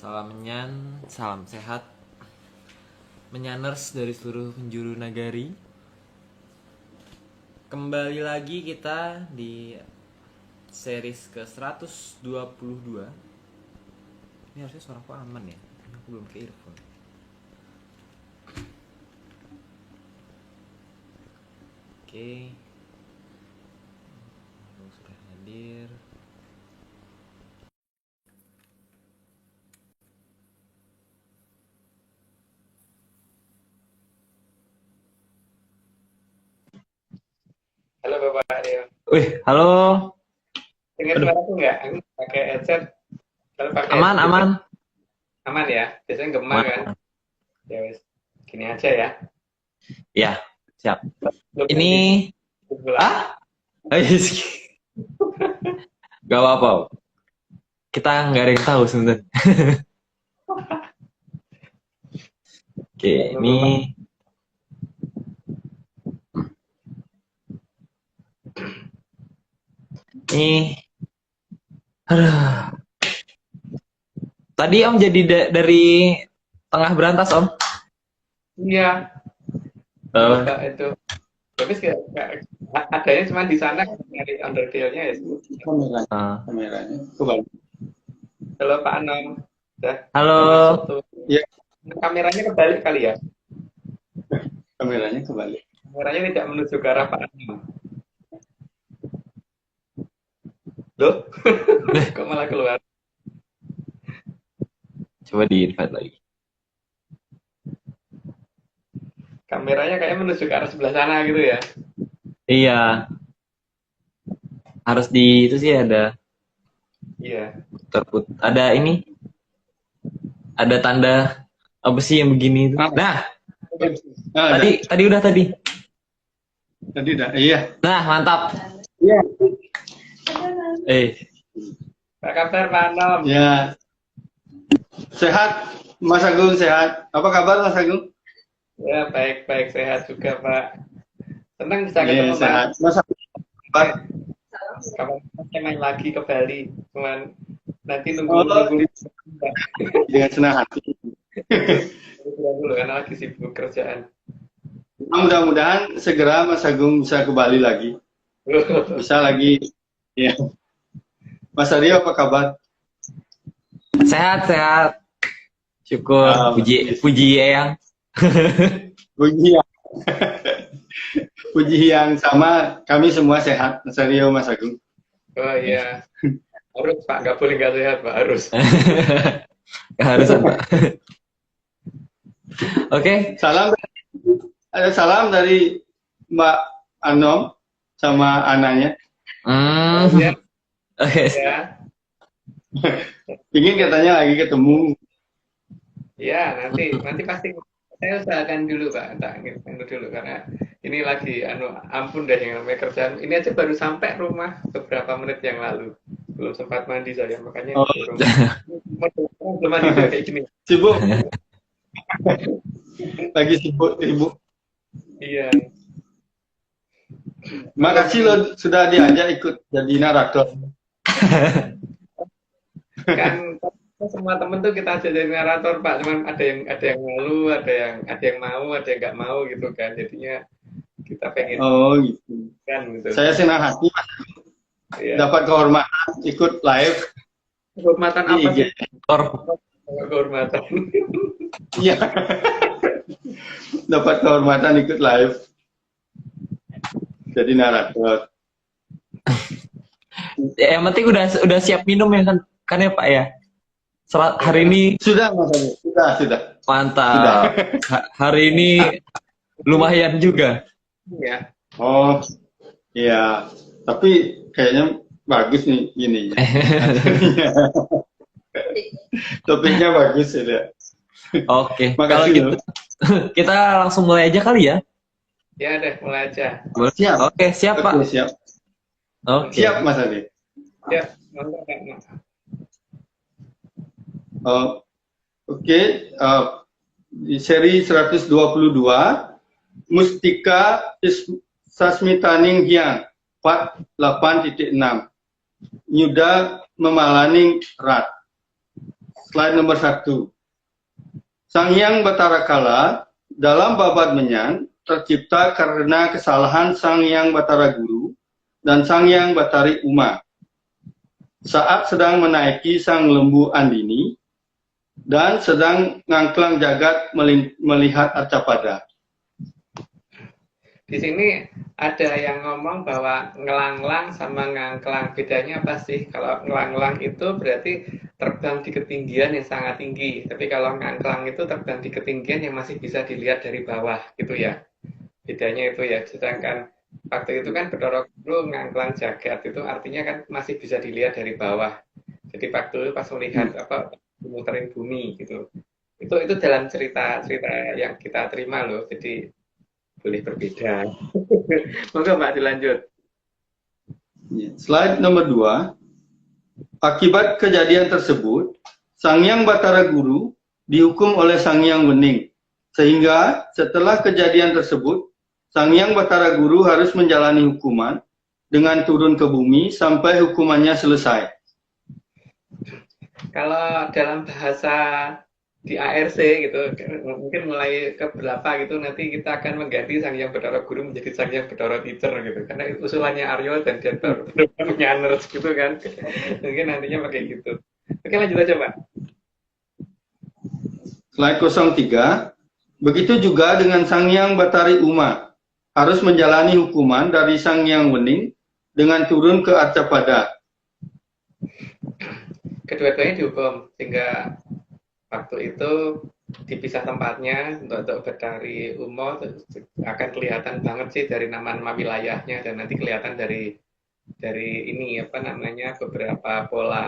Salam menyan, salam sehat, menyaners dari seluruh penjuru nagari. Kembali lagi kita di series ke 122. Ini harusnya suaraku aman ya, aku belum ke earphone. Oke, sudah hadir. Halo Bapak Aryo. Wih, halo. Dengar Aduh, suaraku nggak? Aku pakai headset. Kalau pakai aman, headset aman. aman ya? Biasanya gemar Aman, kan? aman. Ya wes, gini aja ya. Ya, siap. Belum Ini, ganti sebelah. gak apa-apa. Kita nggak ada yang tahu sebenarnya. Oke, ini aduh. Tadi Om jadi dari tengah berantas Om. Iya, Oh, lupa itu. Tapi adanya cuma di sana nyari undertail-nya ya. Kameranya kebalik. Halo Pak Anom. Udah halo. masuk tuh. Ya, Kameranya kebalik kali ya? kameranya kebalik. Kameranya tidak menuju ke arah Pak Anom. Loh? Kok malah keluar? Coba di-invite lagi. Kameranya kayak menuju ke arah sebelah sana gitu ya. Iya, harus di itu sih ada Iya. ada ini, ada tanda apa sih yang begini itu. Nah, Ada. tadi udah tadi. Tadi dah. Iya. Nah, mantap. Iya. Apa kabar Pak Anom? Ya. Sehat, Mas Agung sehat. Apa kabar Mas Agung? Ya, baik-baik, sehat juga, Pak. Senang bisa Iya, ketemu, Pak. sehat. Mas Agung, kabar? Kapan saya main lagi ke Bali. Cuman nanti Oh, nunggu Pak. dengan senang hati. Dulu karena lagi sibuk kerjaan. Mudah-mudahan segera Mas Agung bisa ke Bali lagi. Bisa lagi. Ya. Mas Aryo apa kabar? Sehat, sehat. Syukur, puji Eyang. Puji yang puji yang sama, kami semua sehat, Mas Aryo, Mas Agung. Oh iya. Harus, Pak. Nggak boleh nggak sehat, Pak. Harus. Keharusan, Pak. Oke. Ada salam dari Mbak Anom sama anaknya. Ya, Oke. ya. Ingin katanya lagi ketemu. Ya, nanti pasti saya usahakan dulu, Pak. Tak dulu karena ini lagi ampun deh yang namanya kerjaan. Ini aja baru sampai rumah beberapa menit yang lalu. Belum sempat mandi saya, makanya belum mandi kayak gini. Sibuk. Lagi sibuk. Iya. Makasih lo sudah diajak ikut jadi narator. Kan semua temen tuh kita jadi narator, Pak. Cuman ada yang malu, ada yang mau, ada yang nggak mau gitu kan. Jadinya kita pengen Oh gitu. kan gitu. Saya senang hati Iya. dapat kehormatan ikut live. Kehormatan apa sih? Kehormatan. Iya. Dapat kehormatan ikut live. Jadi narator. Ya, yang penting udah siap minum ya kan ya Pak ya. Hari ini Sudah Mas Agung. Sudah. mantap. Hari ini lumayan juga. Iya. Oh, iya. Tapi kayaknya bagus nih ini. Topiknya bagus ya. Oke. Kalau Makasih gitu, loh. kita langsung mulai aja kali ya. Ya deh, mulai aja. Siap. Oke, siap Pak. Oke, siap. Oke. Siap Mas Adi. Ya, Oke. Di seri 122 Mustika Sasmitaning Hyang part 8.6 Nyuda Memalaning Rat. slide nomor 1. Sang Hyang Batara Kala dalam Babad Menyan tercipta karena kesalahan Sang Hyang Batara Guru dan Sang Hyang Batari Uma saat sedang menaiki Sang Lembu Andini dan sedang ngangklang jagat melihat Arcapada. Di sini ada yang ngomong bahwa ngelanglang sama ngangklang. Bedanya apa sih? Kalau ngelanglang itu berarti terbang di ketinggian yang sangat tinggi. Tapi kalau ngangklang itu terbang di ketinggian yang masih bisa dilihat dari bawah, gitu ya. Bedanya itu ya. Sedangkan waktu itu kan Bathara Guru ngangklang jagat itu artinya kan masih bisa dilihat dari bawah. Jadi waktu itu pas melihat muterin bumi gitu. Itu dalam cerita yang kita terima loh. Jadi boleh berbeda. Monggo Mbak dilanjut. Slide nomor 2. Akibat kejadian tersebut, Sang Hyang Batara Guru dihukum oleh Sang Hyang Wening. Sehingga setelah kejadian tersebut, Sang Hyang Batara Guru harus menjalani hukuman dengan turun ke bumi sampai hukumannya selesai. Kalau dalam bahasa di ARC gitu, mungkin mulai ke berapa gitu nanti kita akan mengganti Sang Hyang Bathara Guru menjadi Sang Hyang Bathara Teacher gitu, karena usulannya Aryo dan dia punya nurse gitu kan, mungkin nantinya pakai gitu. Oke, lanjut aja Pak. Slide 03. Begitu juga dengan Sang Hyang Batari Uma harus menjalani hukuman dari Sang Hyang Wening dengan turun ke Arcapada. Kedua-duanya dihukum sehingga waktu itu dipisah tempatnya untuk Batari Uma akan kelihatan banget sih dari nama-nama wilayahnya, dan nanti kelihatan dari ini apa namanya beberapa pola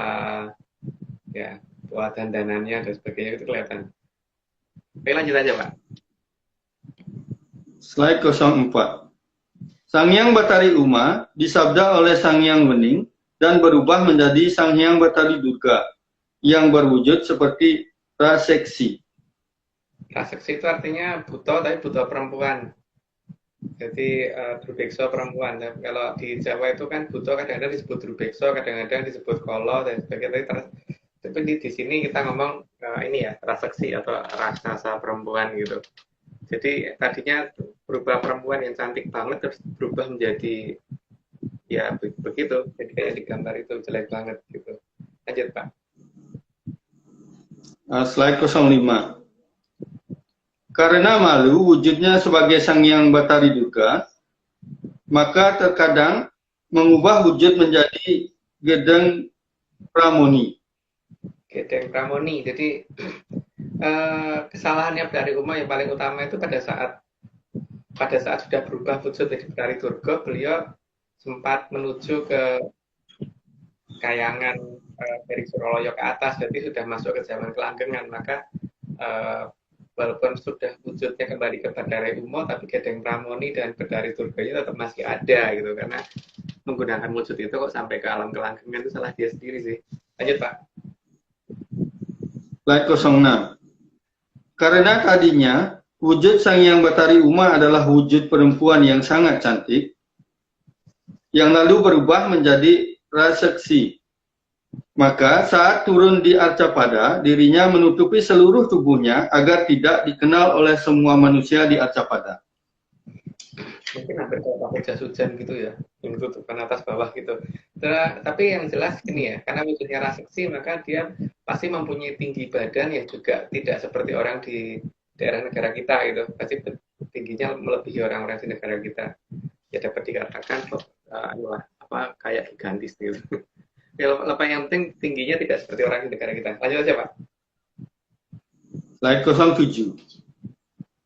ya, pola dandanannya dan sebagainya itu kelihatan. Oke, lanjut aja Pak. Slide 04. Sang Hyang Batari Uma disabda oleh Sang Hyang Wening dan berubah menjadi Sang Hyang Batari Durga yang berwujud seperti praseksi. Praseksi itu artinya buto, tapi buto perempuan. Jadi drubekso perempuan. Dan kalau di Jawa itu kan buto kadang-kadang disebut drubekso, kadang-kadang disebut kolo dan sebagainya. Tapi di sini kita ngomong ini ya, praseksi atau raksasa perempuan gitu. Jadi tadinya berubah perempuan yang cantik banget terus berubah menjadi ya begitu. Jadi kayak di gambar itu jelek banget gitu. Lanjut Pak. Slide 05. Karena malu wujudnya sebagai Sang Hyang Batari Durga, maka terkadang mengubah wujud menjadi Gedeng Pramoni. Gedeng Pramoni. Jadi kesalahannya Batari Uma yang paling utama itu pada saat sudah berubah wujud jadi Batari Durga, beliau sempat menuju ke Kayangan dari Suraloyo ke atas, jadi sudah masuk ke zaman kelanggengan, maka walaupun sudah wujudnya kembali ke Batari Uma, tapi Gedeng Pramoni dan Batari Durganya tetap masih ada gitu, karena menggunakan wujud itu kok sampai ke alam kelanggengan itu salah dia sendiri sih. Lanjut Pak. Slide 06. Karena tadinya wujud Sang Hyang Batari Uma adalah wujud perempuan yang sangat cantik, yang lalu berubah menjadi praseksi. Maka saat turun di Arcapada, dirinya menutupi seluruh tubuhnya agar tidak dikenal oleh semua manusia di Arcapada. Mungkin hampir kayak pakai jas hujan gitu ya, yang tutupan atas bawah gitu. Tapi yang jelas ini ya, karena wujudnya raseksi, maka dia pasti mempunyai tinggi badan yang juga tidak seperti orang di daerah negara kita gitu. Pasti tingginya melebihi orang-orang di negara kita. Ya dapat dikatakan kayak gigantis gitu. Ya, lepas yang penting tingginya tidak seperti orang di negara kita. Lanjut aja Pak. Slide 07.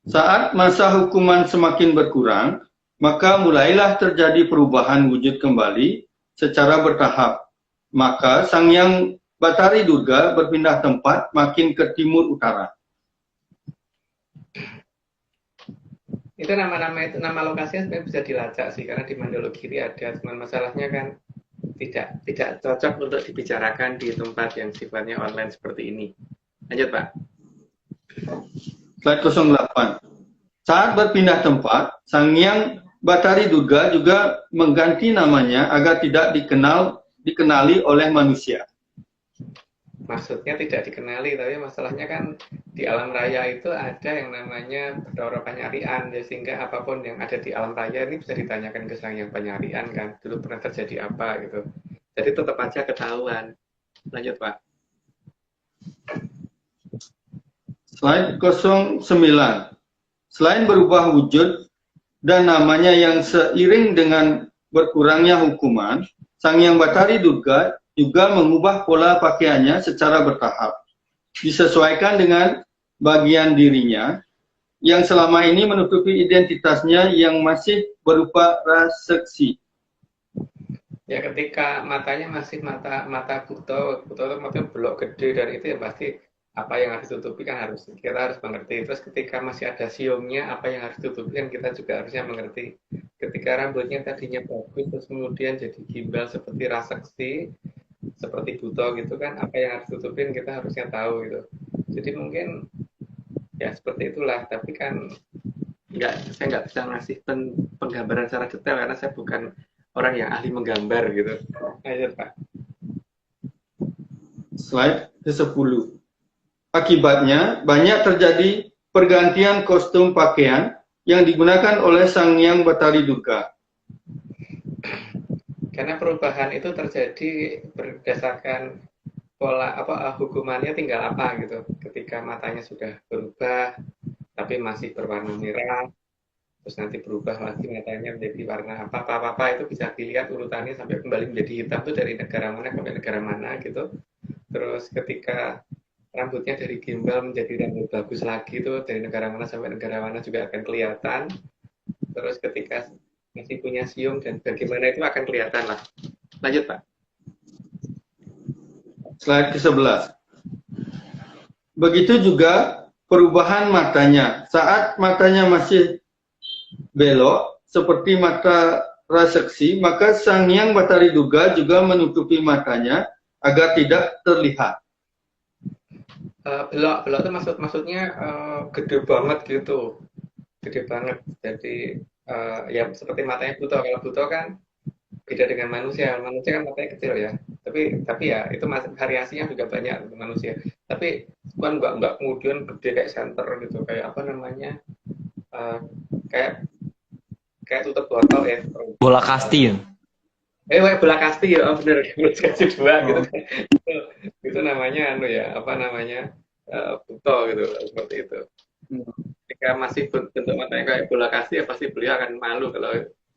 Saat masa hukuman semakin berkurang, maka mulailah terjadi perubahan wujud kembali secara bertahap. Maka Sang Hyang Batari Durga berpindah tempat makin ke timur utara. Itu nama-nama itu, nama lokasinya sebenarnya bisa dilacak sih, karena di Mandalugiri ada, cuman masalahnya kan tidak cocok untuk dibicarakan di tempat yang sifatnya online seperti ini. Lanjut Pak. Slide 08. Saat berpindah tempat, Sang Hyang Batari Durga juga mengganti namanya agar tidak dikenali oleh manusia. maksudnya tidak dikenali, tapi masalahnya kan di alam raya itu ada yang namanya Bathara Panyarian, ya, sehingga apapun yang ada di alam raya ini bisa ditanyakan ke Sang Hyang Panyarian kan, dulu pernah terjadi apa gitu. Jadi tetap aja ketahuan. Lanjut Pak. Slide 09. Selain berubah wujud dan namanya yang seiring dengan berkurangnya hukuman, Sang Hyang Bathari Durga juga mengubah pola pakaiannya secara bertahap, disesuaikan dengan bagian dirinya yang selama ini menutupi identitasnya yang masih berupa raseksi. Ya ketika matanya masih mata buta itu matanya belok gede, dan itu ya pasti apa yang harus ditutupi kan kita harus mengerti. Terus ketika masih ada siungnya, apa yang harus ditutupi kan kita juga harusnya mengerti. Ketika rambutnya tadinya bagus terus kemudian jadi gimbal seperti raseksi, seperti buto gitu kan, apa yang harus tutupin kita harusnya tahu gitu. Jadi mungkin ya seperti itulah, tapi kan saya nggak bisa ngasih penggambaran secara detail karena saya bukan orang yang ahli menggambar gitu. Ayo Pak. Slide ke-10. Akibatnya banyak terjadi pergantian kostum pakaian yang digunakan oleh Sang Hyang Bathari Durga. Karena perubahan itu terjadi berdasarkan pola hukumannya tinggal apa gitu. Ketika matanya sudah berubah tapi masih berwarna merah, terus nanti berubah lagi matanya menjadi warna apa itu bisa dilihat urutannya sampai kembali menjadi hitam tuh dari negara mana sampai negara mana gitu. Terus ketika rambutnya dari gimbal menjadi rambut bagus lagi tuh dari negara mana sampai negara mana juga akan kelihatan. Terus ketika masih punya siung dan bagaimana itu akan kelihatan lah. Lanjut Pak. Slide ke-11. Begitu juga perubahan matanya. Saat matanya masih belok seperti mata raseksi, maka Sang Hyang Bathari Durga juga menutupi matanya agar tidak terlihat. Belok itu maksudnya gede banget gitu, gede banget. Jadi ya seperti matanya buto. Kalau buto kan beda dengan manusia kan matanya kecil ya. Tapi ya itu variasinya juga banyak untuk manusia. Tapi kan nggak kemudian gede kayak senter gitu, kayak apa namanya, kayak tutup botol ya. Bola kasti ya. Bola kasti ya, bener, kasih dua gitu. Itu namanya buto gitu, seperti itu. Jika masih bentuk matanya kayak bola kasti, ya pasti beliau akan malu kalau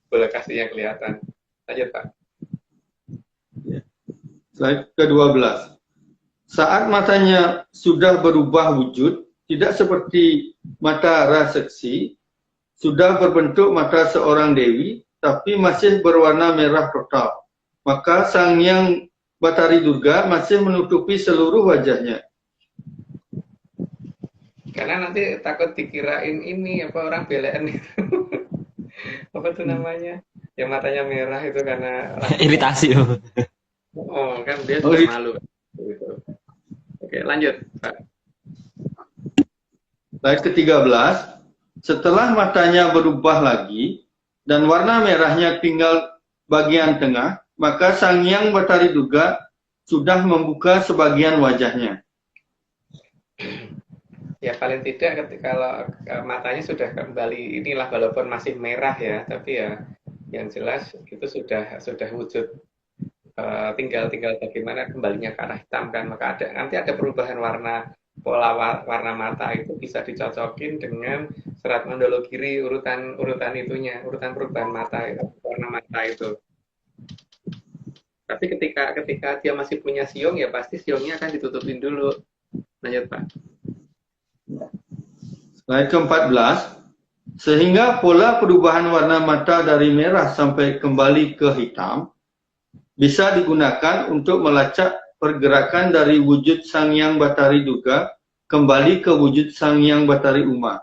bola kastinya kelihatan. Lanjut Pak. Slide ke-12. Saat matanya sudah berubah wujud, tidak seperti mata raseksi, sudah berbentuk mata seorang dewi, tapi masih berwarna merah total, maka Sang Hyang Bathari Durga masih menutupi seluruh wajahnya. Karena nanti takut dikirain ini orang belean itu. Apa tuh namanya? Yang matanya merah itu karena iritasi. Kan dia juga malu. Gitu. Oke, lanjut Pak. Slide ke-13. Setelah matanya berubah lagi dan warna merahnya tinggal bagian tengah, maka Sang Hyang Bathari Durga sudah membuka sebagian wajahnya. Ya paling tidak kalau matanya sudah kembali, inilah walaupun masih merah ya, tapi ya yang jelas itu sudah wujud. Tinggal bagaimana kembalinya ke arah hitam kan, maka nanti ada perubahan pola warna mata itu bisa dicocokin dengan serat Mandala Giri, urutan perubahan mata itu, warna mata itu. Tapi ketika dia masih punya siung, ya pasti siungnya akan ditutupin dulu. Lanjut Pak. Slide ke-14. Sehingga pola perubahan warna mata dari merah sampai kembali ke hitam bisa digunakan untuk melacak pergerakan dari wujud Sang Hyang Bathari Durga kembali ke wujud Sang Hyang Bathari Uma.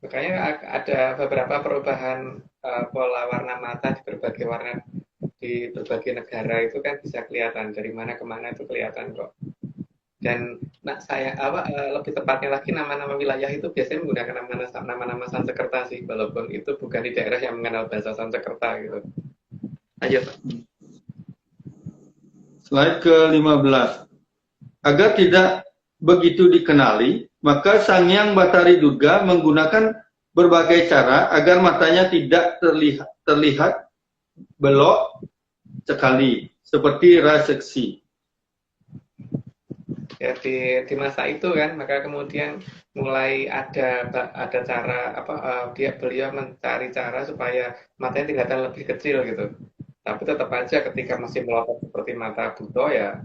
Makanya ada beberapa perubahan pola warna mata di berbagai negara itu kan bisa kelihatan, dari mana ke mana itu kelihatan kok. Dan lebih tepatnya lagi nama-nama wilayah itu biasanya menggunakan nama-nama Sanskerta sih, walaupun itu bukan di daerah yang mengenal bahasa Sanskerta gitu. Lanjut Pak. Slide ke-15. agar tidak begitu dikenali, maka Sang Hyang Batari Durga menggunakan berbagai cara agar matanya tidak terlihat belok sekali, seperti raseksi. Ya, di masa itu kan, maka kemudian mulai ada cara beliau mencari cara supaya matanya kelihatan lebih kecil gitu. Tapi tetap aja ketika masih melotot seperti mata buto ya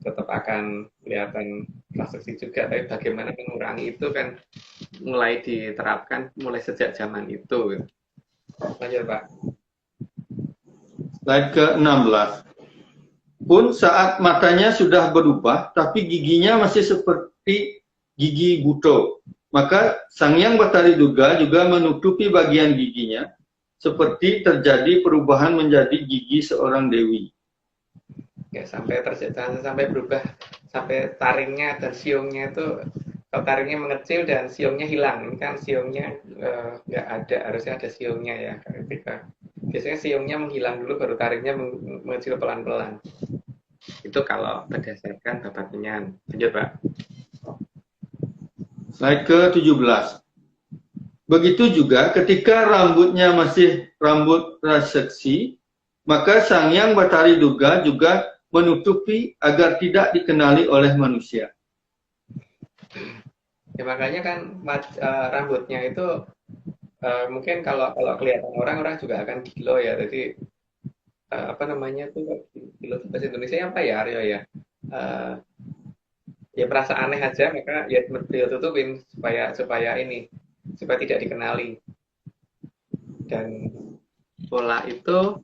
tetap akan kelihatan raseksi juga. Tapi bagaimana mengurangi itu kan mulai diterapkan mulai sejak zaman itu. Gitu. Lanjut Pak. Slide ke-16. Pun saat matanya sudah berubah, tapi giginya masih seperti gigi buto. Maka Sang Hyang Batari Durga juga menutupi bagian giginya, seperti terjadi perubahan menjadi gigi seorang dewi. Ya, sampai berubah, sampai taringnya dan siungnya itu, kalau taringnya mengecil dan siungnya hilang. Ini kan siungnya nggak ada, harusnya ada siungnya ya. Biasanya siungnya menghilang dulu, baru taringnya mengecil pelan-pelan. Itu kalau berdasarkan Bapak Kenyan. Lanjut Pak. Slide ke-17. Begitu juga ketika rambutnya masih rambut raseksi, maka Sang Hyang Batari Durga juga menutupi agar tidak dikenali oleh manusia. Ya makanya kan rambutnya itu mungkin kalau kelihatan orang juga akan gilo ya. Jadi apa namanya tuh gilo bahasa Indonesia apa ya Aryo ya? Ya merasa aneh aja, maka ya beliau tutupin supaya tidak dikenali. Dan pola itu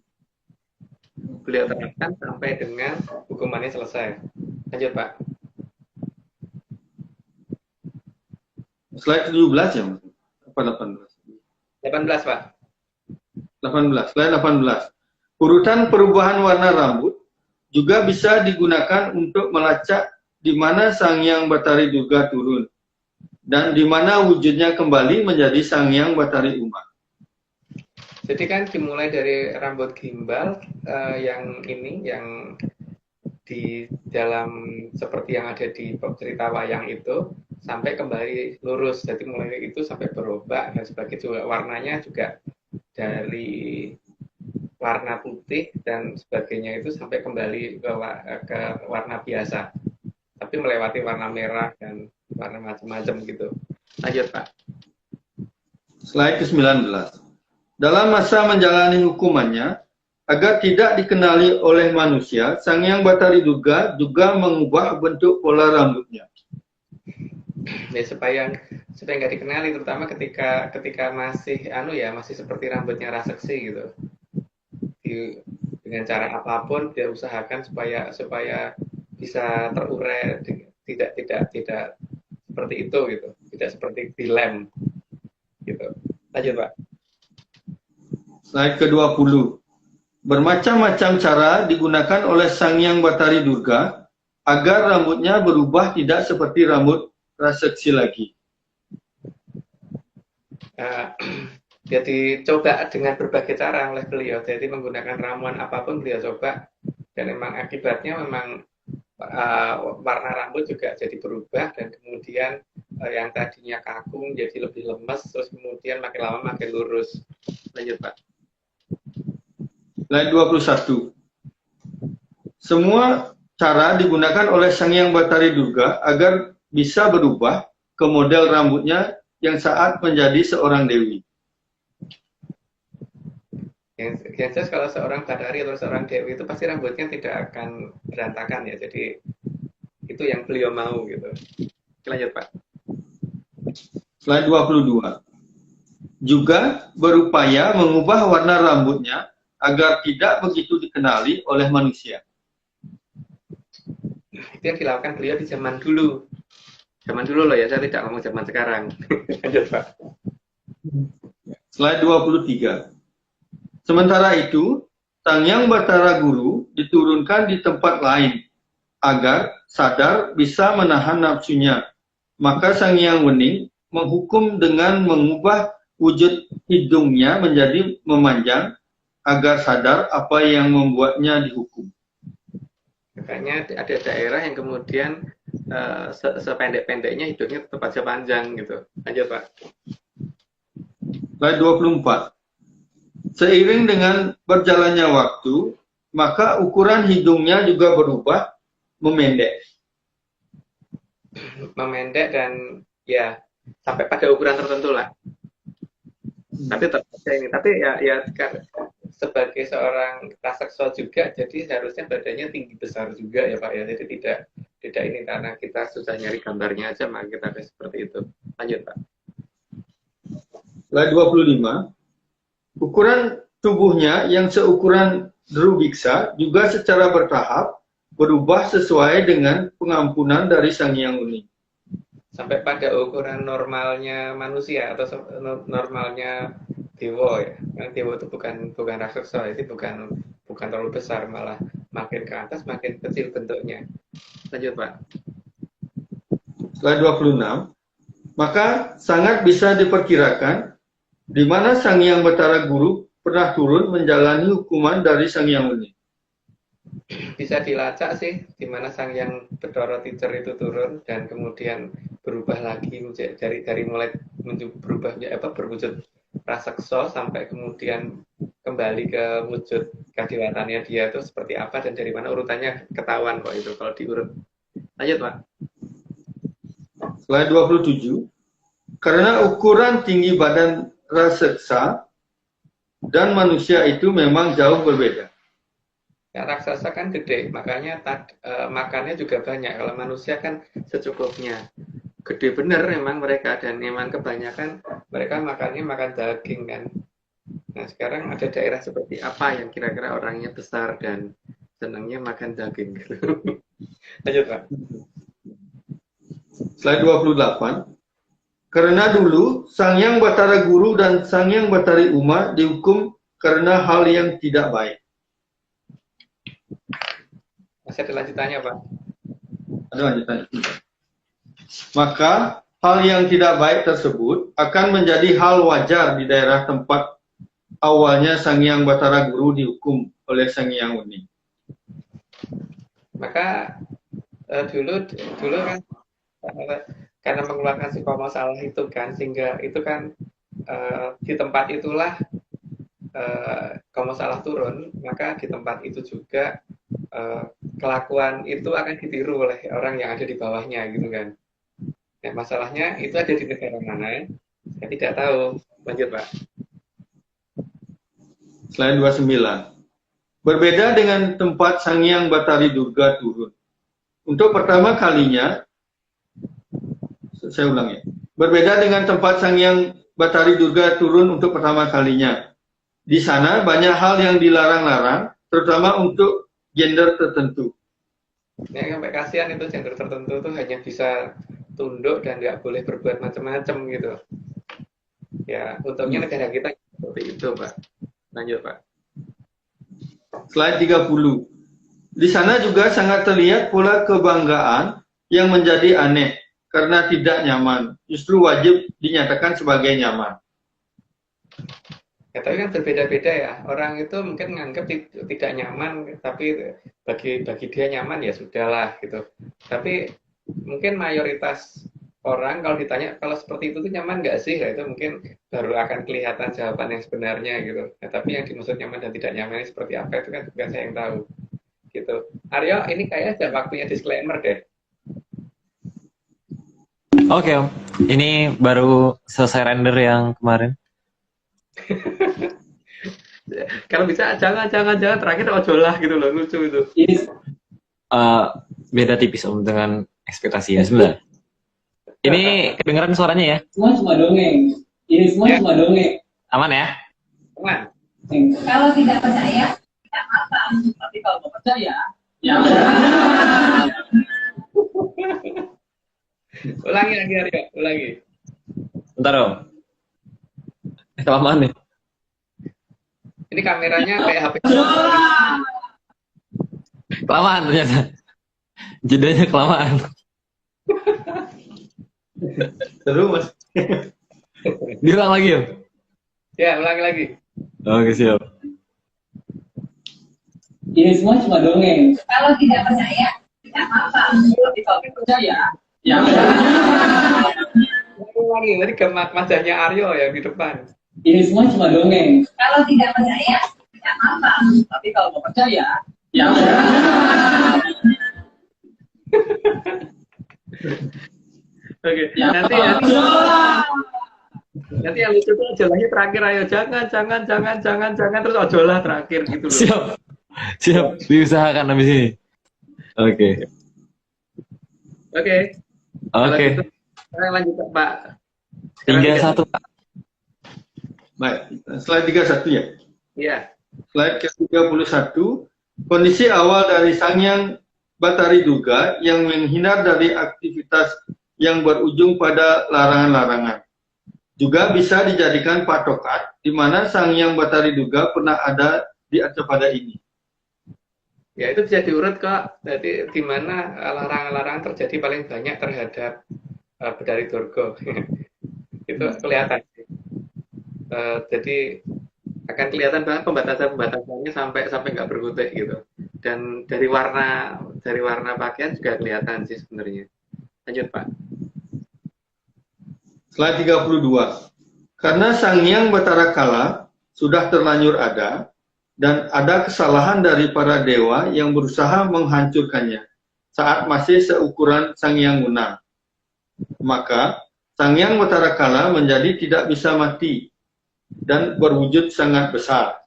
beliau terapkan sampai dengan hukumannya selesai. Lanjut Pak. Slide 17 ya, Mas? Apa 18? 18 Pak. 18, slide 18. Urutan perubahan warna rambut juga bisa digunakan untuk melacak di mana Sang Hyang Batari Durga turun dan di mana wujudnya kembali menjadi Sang Hyang Batari Uma. Jadi kan dimulai dari rambut gimbal yang di dalam seperti yang ada di cerita wayang itu sampai kembali lurus. Jadi mulai itu sampai berubah dan sebagainya. Warnanya juga dari warna putih dan sebagainya itu sampai kembali ke warna biasa. Tapi melewati warna merah dan warna macam-macam gitu. Lanjut Pak. Slide ke-19. Dalam masa menjalani hukumannya, agar tidak dikenali oleh manusia, Sang Hyang Batari Durga juga mengubah bentuk pola rambutnya. Ya, supaya nggak dikenali, terutama ketika masih seperti rambutnya raseksi gitu. Dengan cara apapun dia usahakan supaya bisa terurai, tidak seperti itu gitu, tidak seperti dilem gitu. Lanjut Pak. Slide ke-20. Bermacam-macam cara digunakan oleh Sang Hyang Batari Durga agar rambutnya berubah tidak seperti rambut raseksi lagi. Dia dicoba dengan berbagai cara oleh beliau. Jadi menggunakan ramuan apapun beliau coba, dan memang akibatnya memang warna rambut juga jadi berubah, dan kemudian yang tadinya kaku jadi lebih lemes, terus kemudian makin lama makin lurus. Lanjut Pak. Slide 21. Semua cara digunakan oleh Sang Hyang Batari Durga agar bisa berubah ke model rambutnya yang saat menjadi seorang dewi. Yang jelas kalau seorang Batari atau seorang dewi itu pasti rambutnya tidak akan berantakan ya. Jadi itu yang beliau mau gitu. Lanjut Pak. Slide 22. Juga berupaya mengubah warna rambutnya agar tidak begitu dikenali oleh manusia. Itu yang dilakukan beliau di zaman dulu. Zaman dulu loh ya, saya tidak ngomong zaman sekarang. Lanjut Pak. Slide 23. Sementara itu, Sang Hyang Batara Guru diturunkan di tempat lain agar sadar bisa menahan nafsunya. Maka Sang Hyang Wening menghukum dengan mengubah wujud hidungnya menjadi memanjang agar sadar apa yang membuatnya dihukum. Makanya ada daerah yang kemudian sependek-pendeknya hidupnya tetap aja panjang gitu. Lanjut Pak. Slide 24. Seiring dengan berjalannya waktu, maka ukuran hidungnya juga berubah memendek. Memendek dan ya sampai pada ukuran tertentu lah. Tapi tetap aja ini. Tapi ya sebagai seorang rasekso juga, jadi seharusnya badannya tinggi besar juga ya Pak ya. Jadi tidak ini karena kita susah nyari gambarnya aja, maka kita ada seperti itu. Lanjut Pak. Slide 25. Ukuran tubuhnya yang seukuran Drubiksa juga secara bertahap berubah sesuai dengan pengampunan dari Sang Hyang Wuni. Sampai pada ukuran normalnya manusia atau normalnya dewa ya. Yang dewa itu bukan raksasa, itu bukan terlalu besar, malah makin ke atas makin kecil bentuknya. Lanjut Pak. Slide 26. Maka sangat bisa diperkirakan di mana Sang Hyang Batara Guru pernah turun menjalani hukuman dari Sang Hyang Wuni. Bisa dilacak sih di mana Sang Hyang Bathara Teacher itu turun dan kemudian berubah lagi dari mulai berubah berwujud raseksa sampai kemudian kembali ke wujud kadiwatannya dia itu seperti apa dan dari mana urutannya ketahuan kok itu kalau diurut. Lanjut Pak. Slide 27. Karena ukuran tinggi badan raseksa dan manusia itu memang jauh berbeda. Ya, raksasa kan gede, makanya makannya juga banyak. Kalau manusia kan secukupnya. Gede bener memang mereka, dan memang kebanyakan mereka makannya makan daging kan. Nah sekarang ada daerah seperti apa yang kira-kira orangnya besar dan senangnya makan daging gitu. Lanjut Pak. Slide 28. Karena dulu Sang Hyang Batara Guru dan Sang Hyang Batari Uma dihukum karena hal yang tidak baik. Masih ada lanjutannya Pak. Ada lanjutannya. Maka hal yang tidak baik tersebut akan menjadi hal wajar di daerah tempat awalnya Sang Hyang Batara Guru dihukum oleh Sang Hyang Wuni. Maka dulu kan karena mengeluarkan si masalah itu kan, sehingga itu kan di tempat itulah masalah turun, maka di tempat itu juga kelakuan itu akan ditiru oleh orang yang ada di bawahnya gitu kan. Nah, masalahnya itu ada di negara mana? Saya tidak tahu. Lanjut Pak. Slide 29. Berbeda dengan tempat Sang Hyang Batari Durga turun. Untuk pertama kalinya, saya ulang ya. Berbeda dengan tempat Sang Hyang Batari Durga turun untuk pertama kalinya. Di sana banyak hal yang dilarang-larang, terutama untuk gender tertentu. Ya, sampai kasihan itu gender tertentu tuh hanya bisa tunduk dan nggak boleh berbuat macam-macam gitu. Ya, untungnya negara kita seperti itu, Pak. Lanjut, Pak. Slide 30. Di sana juga sangat terlihat pola kebanggaan yang menjadi aneh karena tidak nyaman. Justru wajib dinyatakan sebagai nyaman. Ya, tapi kan berbeda-beda ya. Orang itu mungkin menganggap tidak nyaman, tapi bagi dia nyaman ya sudahlah gitu. Tapi mungkin mayoritas orang kalau ditanya kalau seperti itu tuh nyaman nggak sih? Nah, itu mungkin baru akan kelihatan jawaban yang sebenarnya gitu. Nah, tapi yang dimaksud nyaman dan tidak nyaman seperti apa itu kan bukan saya yang tahu. Gitu. Aryo, ini kayaknya waktunya disclaimer deh. Oke Om, ini baru selesai render yang kemarin. Kalau bisa jangan terakhir ojolah gitu loh, lucu itu. Ini beda tipis Om dengan ekspektasi ya sebenarnya. Ini kedengeran suaranya ya? Semua cuma dongeng. Ini semua Ya. cuma dongeng. Aman ya? Aman. Kalau tidak percaya, tidak apa. Tapi kalau nggak percaya, ya. Ulangi lagi Aryo, ulangi. Bentar Om. Kelamaan nih. Ini kameranya kayak HP. Kelamaan ternyata. Jedanya kelamaan. Seru Mas. Diulang lagi Om. Ya, ulangi lagi. Oke siap. Ini semua cuma dongeng. Kalau tidak percaya, tidak apa-apa. Tapi kalau tidak percaya, ya. Ulangi, tadi ke wajahnya Aryo yang di depan. Ini semua cuma dongeng. Kalau tidak percaya, tidak apa-apa. Tapi kalau mau percaya, ya. Oke, Ya. nanti yang lucu tuh ojolahnya terakhir, ayo jangan terus ojolah terakhir gitu loh. Siap. Siap, diusahakan habis ini. Oke. Oke. Kalau Oke. gitu, saya lanjut Pak. 31, Pak. Baik, slide 31 ya. Iya. Slide ke-31, kondisi awal dari Sangyang Batari Duga yang menghindar dari aktivitas yang berujung pada larangan-larangan. Juga bisa dijadikan patokan di mana Sangyang Batari Duga pernah ada di Acapada ini. Ya itu bisa diurut kok. Jadi di mana larangan-larangan terjadi paling banyak terhadap Betari Durga. Itu kelihatan. Jadi akan kelihatan banget pembatasannya sampai nggak berkutik gitu. Dan dari warna pakaian juga kelihatan sih sebenarnya. Lanjut Pak. Slide 32. Karena Sangyang Batara Kala sudah terlanjur ada dan ada kesalahan dari para dewa yang berusaha menghancurkannya saat masih seukuran Sangyang Guna. Maka Sangyang Batara Kala menjadi tidak bisa mati dan berwujud sangat besar.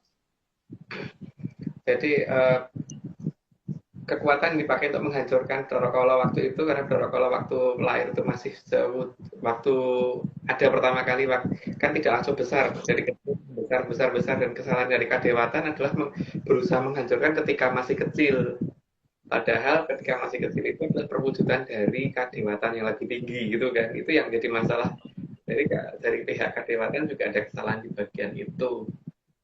Jadi kekuatan dipakai untuk menghancurkan Dorokala waktu itu karena Dorokala waktu lahir itu masih waktu ada pertama kali kan tidak langsung besar, jadi besar dan kesalahan dari Kadewatan adalah berusaha menghancurkan ketika masih kecil. Padahal ketika masih kecil itu adalah perwujudan dari Kadewatan yang lebih tinggi gitu kan. Itu yang jadi masalah. Dari pihak Kadewatan juga ada kesalahan di bagian itu.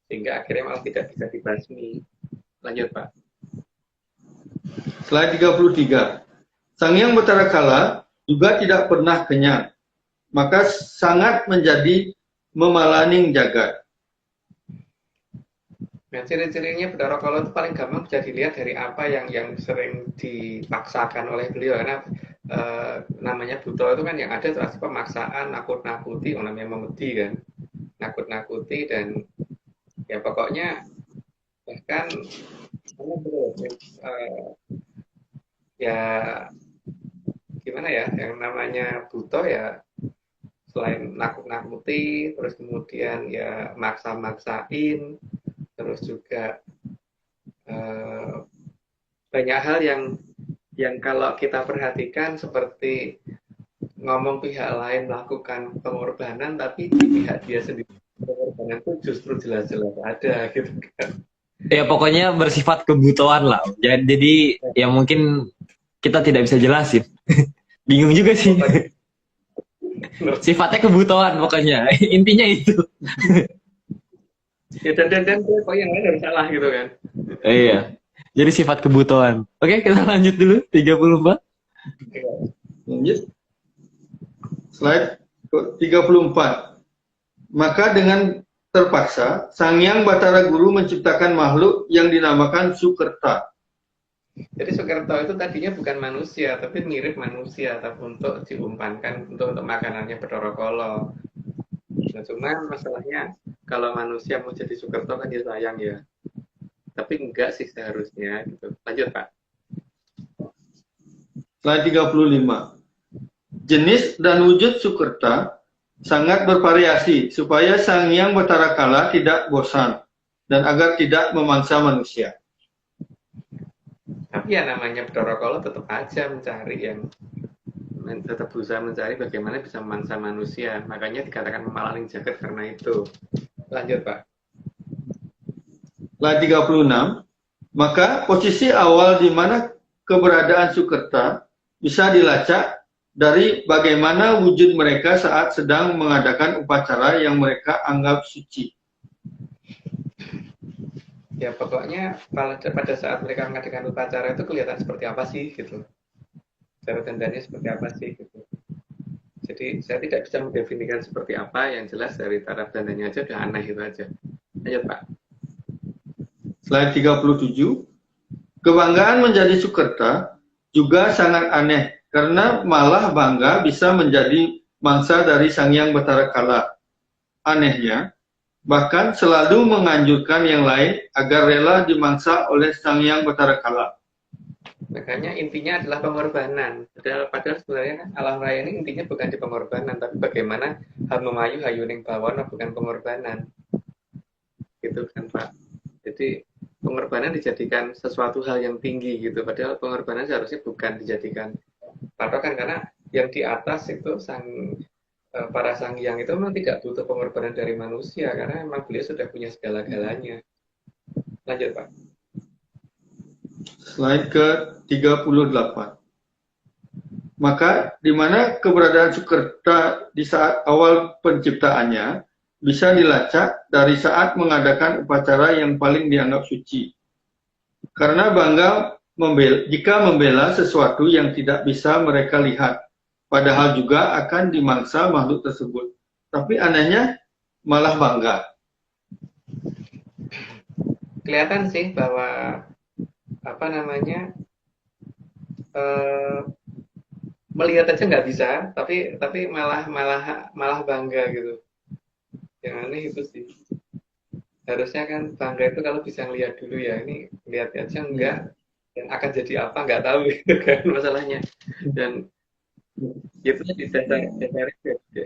Sehingga akhirnya malah tidak bisa dibasmi. Lanjut Pak. Slide 33. Sangyang Batara Kala juga tidak pernah kenyang, maka sangat menjadi memalaning jagat. Nah, ciri-cirinya Betara Kala itu paling gampang bisa dilihat dari apa yang sering dipaksakan oleh beliau karena namanya Buto itu kan yang ada terus pemaksaan, nakut-nakuti, namanya memedi kan, nakut-nakuti dan ya pokoknya bahkan ya gimana ya yang namanya Buto ya selain nakut-nakuti terus kemudian ya maksa-maksain terus juga banyak hal yang kalau kita perhatikan seperti ngomong pihak lain melakukan pengorbanan tapi di pihak dia sendiri pengorbanan itu justru jelas-jelas ada gitu kan. Ya pokoknya bersifat kebutuhan lah. Jadi ya mungkin kita tidak bisa jelasin. Bingung juga sih. Sifatnya kebutuhan pokoknya. Intinya itu. Ya dan kok yang lain harus salah gitu kan. Iya. Jadi sifat kebutuhan. Oke, kita lanjut dulu 34. Lanjut. Slide 34. Maka dengan terpaksa, Sangyang Batara Guru menciptakan makhluk yang dinamakan Sukerta. Jadi Sukerta itu tadinya bukan manusia, tapi mirip manusia, tapi untuk diumpankan untuk makanannya Betara Kala. Nah, cuman masalahnya kalau manusia mau jadi Sukerta kan dia sayang ya. Tapi enggak sih seharusnya gitu. Lanjut Pak. Slide 35. Jenis dan wujud Sukerta sangat bervariasi supaya Sangyang Batara Kala tidak bosan dan agar tidak memangsa manusia. Tapi ya namanya Betara Kala tetap aja tetap berusaha mencari bagaimana bisa memangsa manusia. Makanya dikatakan memalaning jagat karena itu. Lanjut Pak. Slide 36. Maka posisi awal di mana keberadaan Sukerta bisa dilacak dari bagaimana wujud mereka saat sedang mengadakan upacara yang mereka anggap suci. Ya pokoknya pada saat mereka mengadakan upacara itu kelihatan seperti apa sih gitu. Cara dandannya seperti apa sih gitu. Jadi saya tidak bisa mendefinisikan seperti apa, yang jelas dari taraf dandannya aja udah aneh itu aja. Lanjut Pak. Slide 37. Kebanggaan menjadi Sukerta juga sangat aneh, karena malah bangga bisa menjadi mangsa dari Sang Hyang Batara Kala. Anehnya, bahkan selalu menganjurkan yang lain agar rela dimangsa oleh Sang Hyang Batara Kala. Makanya intinya adalah pengorbanan. Padahal sebenarnya kan alam raya ini intinya bukan di pengorbanan, tapi bagaimana Hanumayu hayuning bawana bukan pengorbanan. Gitu kan Pak. Jadi pengorbanan dijadikan sesuatu hal yang tinggi gitu. Padahal pengorbanan seharusnya bukan dijadikan patokan, karena yang di atas itu para sang hyang itu memang tidak butuh pengorbanan dari manusia, karena memang beliau sudah punya segala-galanya. Lanjut Pak. Slide ke-38. Maka di mana keberadaan Sukerta di saat awal penciptaannya bisa dilacak dari saat mengadakan upacara yang paling dianggap suci. Karena bangga jika membela sesuatu yang tidak bisa mereka lihat, padahal juga akan dimangsa makhluk tersebut. Tapi anehnya malah bangga. Kelihatan sih bahwa melihat aja nggak bisa, tapi malah bangga gitu. Yang aneh itu sih. Harusnya kan bangga itu kalau bisa ngelihat dulu ya, ini lihat aja enggak, dan akan jadi apa nggak tahu gitu kan masalahnya. Dan itu di dasar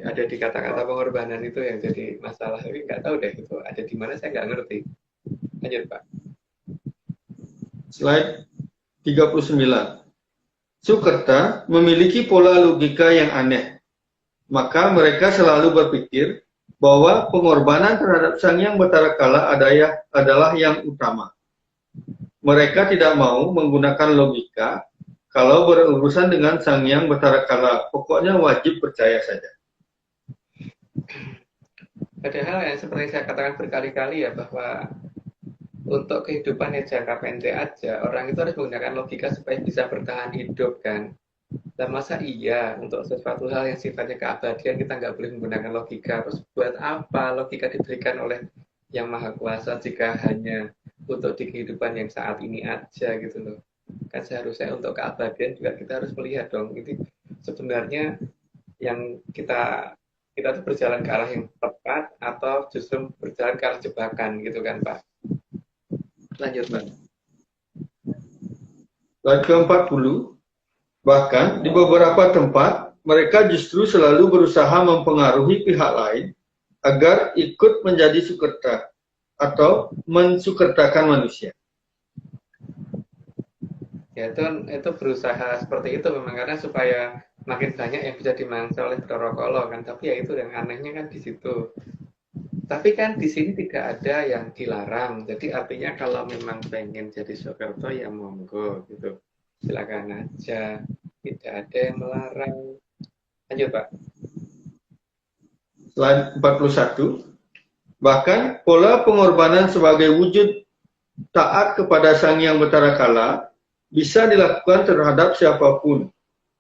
ada di kata-kata pengorbanan itu yang jadi masalah. Tapi nggak tahu deh itu ada di mana, saya nggak ngerti. Lanjut Pak. Slide 39. Sukerta memiliki pola logika yang aneh. Maka mereka selalu berpikir bahwa pengorbanan terhadap Sang Hyang Batara Kala adalah yang utama. Mereka tidak mau menggunakan logika kalau berurusan dengan Sang Hyang Batara Kala. Pokoknya wajib percaya saja. Padahal yang seperti saya katakan berkali-kali ya, bahwa untuk kehidupan yang jangka pendek aja, orang itu harus menggunakan logika supaya bisa bertahan hidup kan. Dan masa iya untuk sesuatu hal yang sifatnya keabadian kita nggak boleh menggunakan logika? Terus buat apa logika diberikan oleh Yang Maha Kuasa jika hanya untuk di kehidupan yang saat ini aja gitu loh. Kan seharusnya untuk keabadian juga kita harus melihat dong, ini sebenarnya yang kita tuh berjalan ke arah yang tepat atau justru berjalan ke arah jebakan gitu kan Pak. Lanjut Pak. Slide ke-40. Bahkan di beberapa tempat mereka justru selalu berusaha mempengaruhi pihak lain agar ikut menjadi Sukerta atau mensukertakan manusia. Ya itu berusaha seperti itu memang, karena supaya makin banyak yang bisa dimangsa oleh Bathara Kala kan. Tapi ya itu yang anehnya kan di situ. Tapi kan di sini tidak ada yang dilarang. Jadi artinya kalau memang pengen jadi Sukerta ya monggo gitu. Silakan aja. Tidak ada yang melarang. Lanjut Pak. Slide 41. Bahkan pola pengorbanan sebagai wujud taat kepada Sang Hyang Batara Kala bisa dilakukan terhadap siapapun,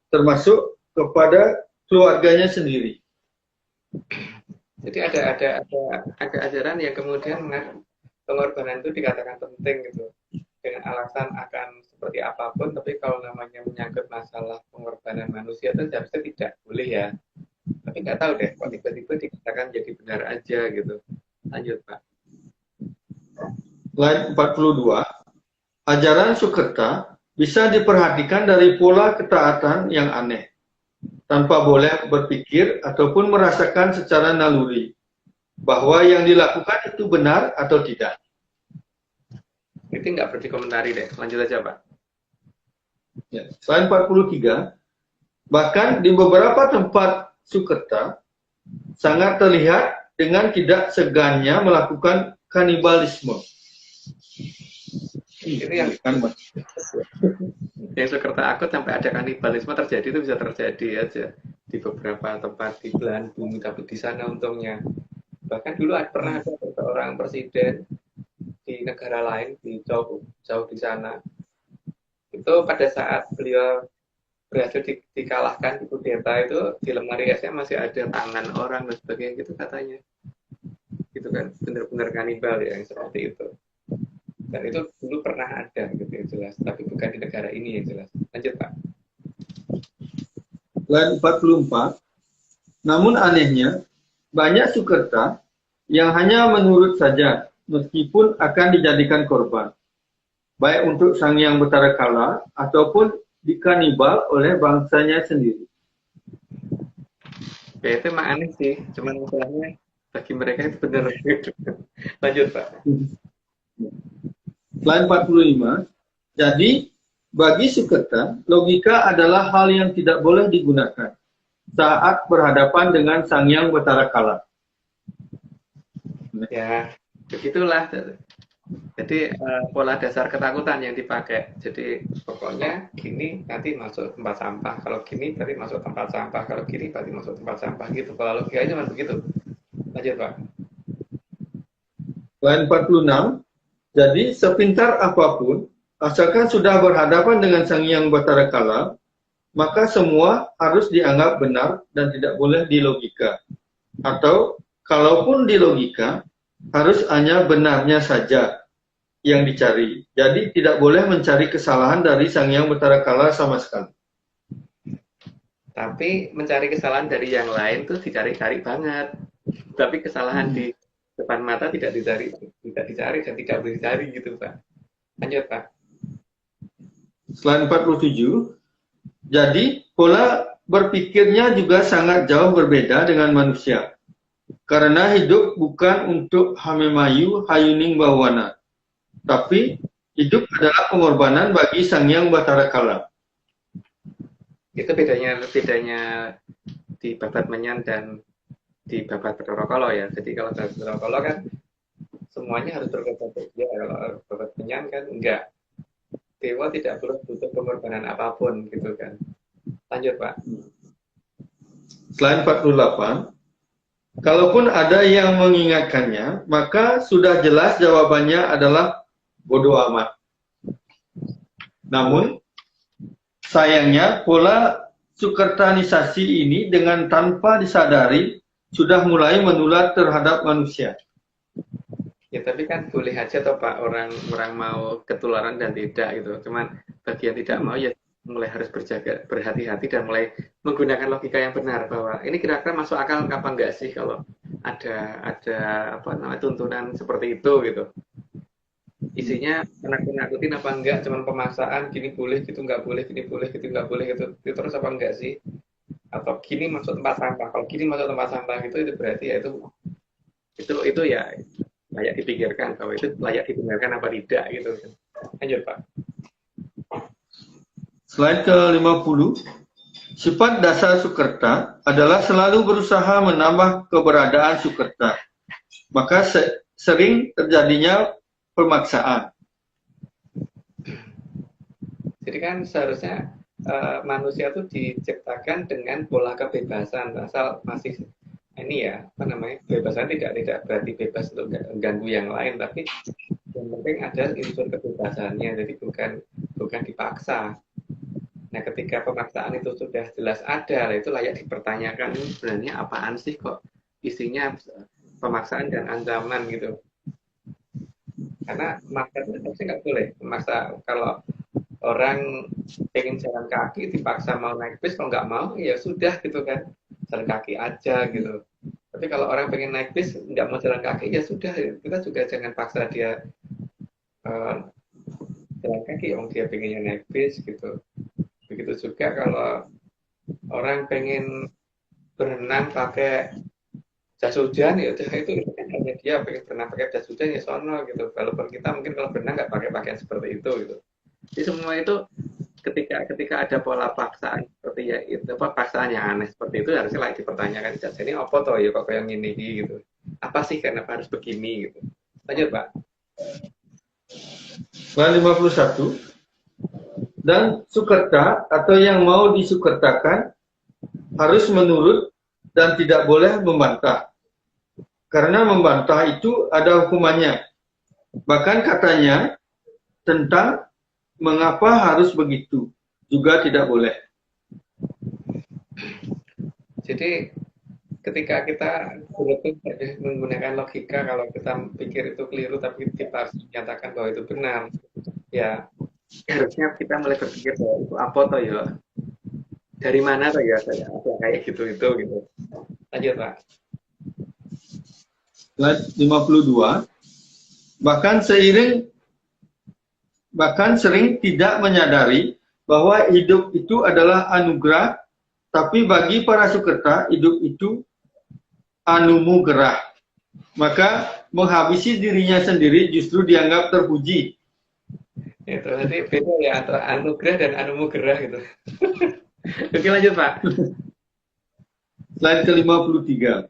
termasuk kepada keluarganya sendiri. Jadi ada ajaran yang kemudian pengorbanan itu dikatakan penting gitu, dengan alasan akan seperti apapun. Tapi kalau namanya menyangkut masalah pengorbanan manusia itu seharusnya tidak boleh ya. Tapi nggak tahu deh, kok tiba-tiba dikatakan jadi benar aja gitu. Lanjut Pak. Slide 42. Ajaran Sukerta bisa diperhatikan dari pola ketaatan yang aneh, tanpa boleh berpikir ataupun merasakan secara naluri bahwa yang dilakukan itu benar atau tidak. Itu nggak perlu dikomentari deh. Lanjut aja Pak. Ya. Slide 43. Bahkan di beberapa tempat Sukerta sangat terlihat dengan tidak segannya melakukan kanibalisme. Itu yang Sukerta akut sampai ada kanibalisme terjadi, itu bisa terjadi aja di beberapa tempat di belahan bumi, tapi di sana untungnya. Bahkan dulu pernah ada seorang presiden di negara lain, di jauh di sana. Itu pada saat beliau berhasil dikalahkan di kudeta, itu di lemari esnya masih ada tangan orang dan sebagainya gitu katanya. Gitu kan, benar-benar kanibal ya yang seperti itu. Dan itu dulu pernah ada gitu ya jelas, tapi bukan di negara ini yang jelas. Lanjut Pak. Lain 44. Namun anehnya, banyak Sukerta yang hanya menurut saja, meskipun akan dijadikan korban, baik untuk Sang Hyang Betara Kala ataupun dikanibal oleh bangsanya sendiri. Ya itu emang aneh sih, cuman masalahnya bagi mereka itu benar. Lanjut Pak. Selain 45, jadi bagi Sukerta, logika adalah hal yang tidak boleh digunakan saat berhadapan dengan Sang Hyang Betara Kala. Ya, begitulah. Jadi pola dasar ketakutan yang dipakai. Jadi pokoknya gini nanti masuk tempat sampah. Kalau gini berarti masuk tempat sampah. Kalau gini berarti masuk tempat sampah gitu. Kalau logikanya cuma begitu. Lanjut Pak. Selain 46, jadi sepintar apapun, asalkan sudah berhadapan dengan Sang Hyang Betara Kala, maka semua harus dianggap benar dan tidak boleh dilogika. Atau kalaupun dilogika, harus hanya benarnya saja yang dicari. Jadi tidak boleh mencari kesalahan dari Sang Hyang Betara Kala sama sekali. Tapi mencari kesalahan dari yang lain tuh dicari-cari banget. Tapi kesalahan di depan mata tidak dicari dan tidak boleh dicari gitu Pak. Lanjut Pak. Selain 47, jadi pola berpikirnya juga sangat jauh berbeda dengan manusia. Karena hidup bukan untuk Hamemayu Hayuning Bawana, tapi hidup adalah pengorbanan bagi Sang Hyang Betara Kala. Itu bedanya di Babat Menyan dan di Babat Bathara Kala ya. Jadi kalau Babat Bathara Kala kan semuanya harus berkorban ya. Kalau Babat Menyan kan enggak. Dewa tidak perlu butuh pengorbanan apapun gitu kan. Lanjut Pak. Selain 48, kalaupun ada yang mengingatkannya, maka sudah jelas jawabannya adalah bodoh amat. Namun, sayangnya pola sukertanisasi ini dengan tanpa disadari sudah mulai menular terhadap manusia. Ya tapi kan boleh aja toh Pak orang mau ketularan dan tidak gitu. Cuman bagi yang tidak mau ya mulai harus berhati-hati dan mulai menggunakan logika yang benar bahwa ini kira-kira masuk akal apa enggak sih kalau ada apa namanya tuntunan seperti itu gitu. Isinya nakut-nakutin apa enggak, cuman pemaksaan gini boleh gitu enggak boleh, gini boleh gitu enggak boleh gitu. Itu terus apa enggak sih? Atau gini masuk tempat sampah. Kalau gini masuk tempat sampah itu berarti ya itu ya layak dipikirkan bahwa itu layak didengarkan apa tidak gitu. Lanjut Pak. Selain ke-50, sifat dasar Sukerta adalah selalu berusaha menambah keberadaan Sukerta. Maka sering terjadinya pemaksaan. Jadi kan seharusnya manusia itu diciptakan dengan pola kebebasan, asal masih ini ya apa namanya kebebasan tidak berarti bebas untuk ganggu yang lain, tapi yang penting ada unsur kebebasannya, jadi bukan dipaksa. Nah ketika pemaksaan itu sudah jelas ada, itu layak dipertanyakan ini sebenarnya apaan sih kok isinya pemaksaan dan ancaman gitu. Karena maksa itu pasti nggak boleh memaksa. Kalau orang pengen jalan kaki dipaksa mau naik bis, kalau nggak mau ya sudah gitu kan, jalan kaki aja gitu. Tapi kalau orang pengen naik bis nggak mau jalan kaki ya sudah, kita juga jangan paksa dia jalan kaki, orang dia pengennya naik bis gitu. Begitu juga kalau orang pengen berenang pakai jas hujan ya itu kan hanya dia pengen berenang pakai jas hujan ya sono gitu. Walaupun kita mungkin kalau berenang nggak pakai pakaian seperti itu gitu. Jadi semua itu ketika ada pola paksaan seperti ya itu paksaan yang aneh seperti itu harusnya lagi dipertanyakan. Jadi apa toh ya kok yang ini gitu. Apa sih kenapa harus begini gitu. Lanjut Pak. Selain 51, dan Sukerta atau yang mau disukertakan harus menurut dan tidak boleh membantah. Karena membantah itu ada hukumannya. Bahkan katanya tentang mengapa harus begitu juga tidak boleh. Jadi ketika kita betul-betul menggunakan logika, kalau kita pikir itu keliru tapi kita harus menyatakan bahwa itu benar, ya harusnya kita mulai berpikir bahwa itu apa toh ya, dari mana toh ya saya ada kayak gitu itu gitu. Lanjut Pak. Slide 52. Bahkan sering tidak menyadari bahwa hidup itu adalah anugerah, tapi bagi para sukerta hidup itu anugerah. Maka menghabisi dirinya sendiri justru dianggap terpuji. Itu nanti beda ya antara anugerah dan anugerah gitu. Oke lanjut Pak. Slide ke-53.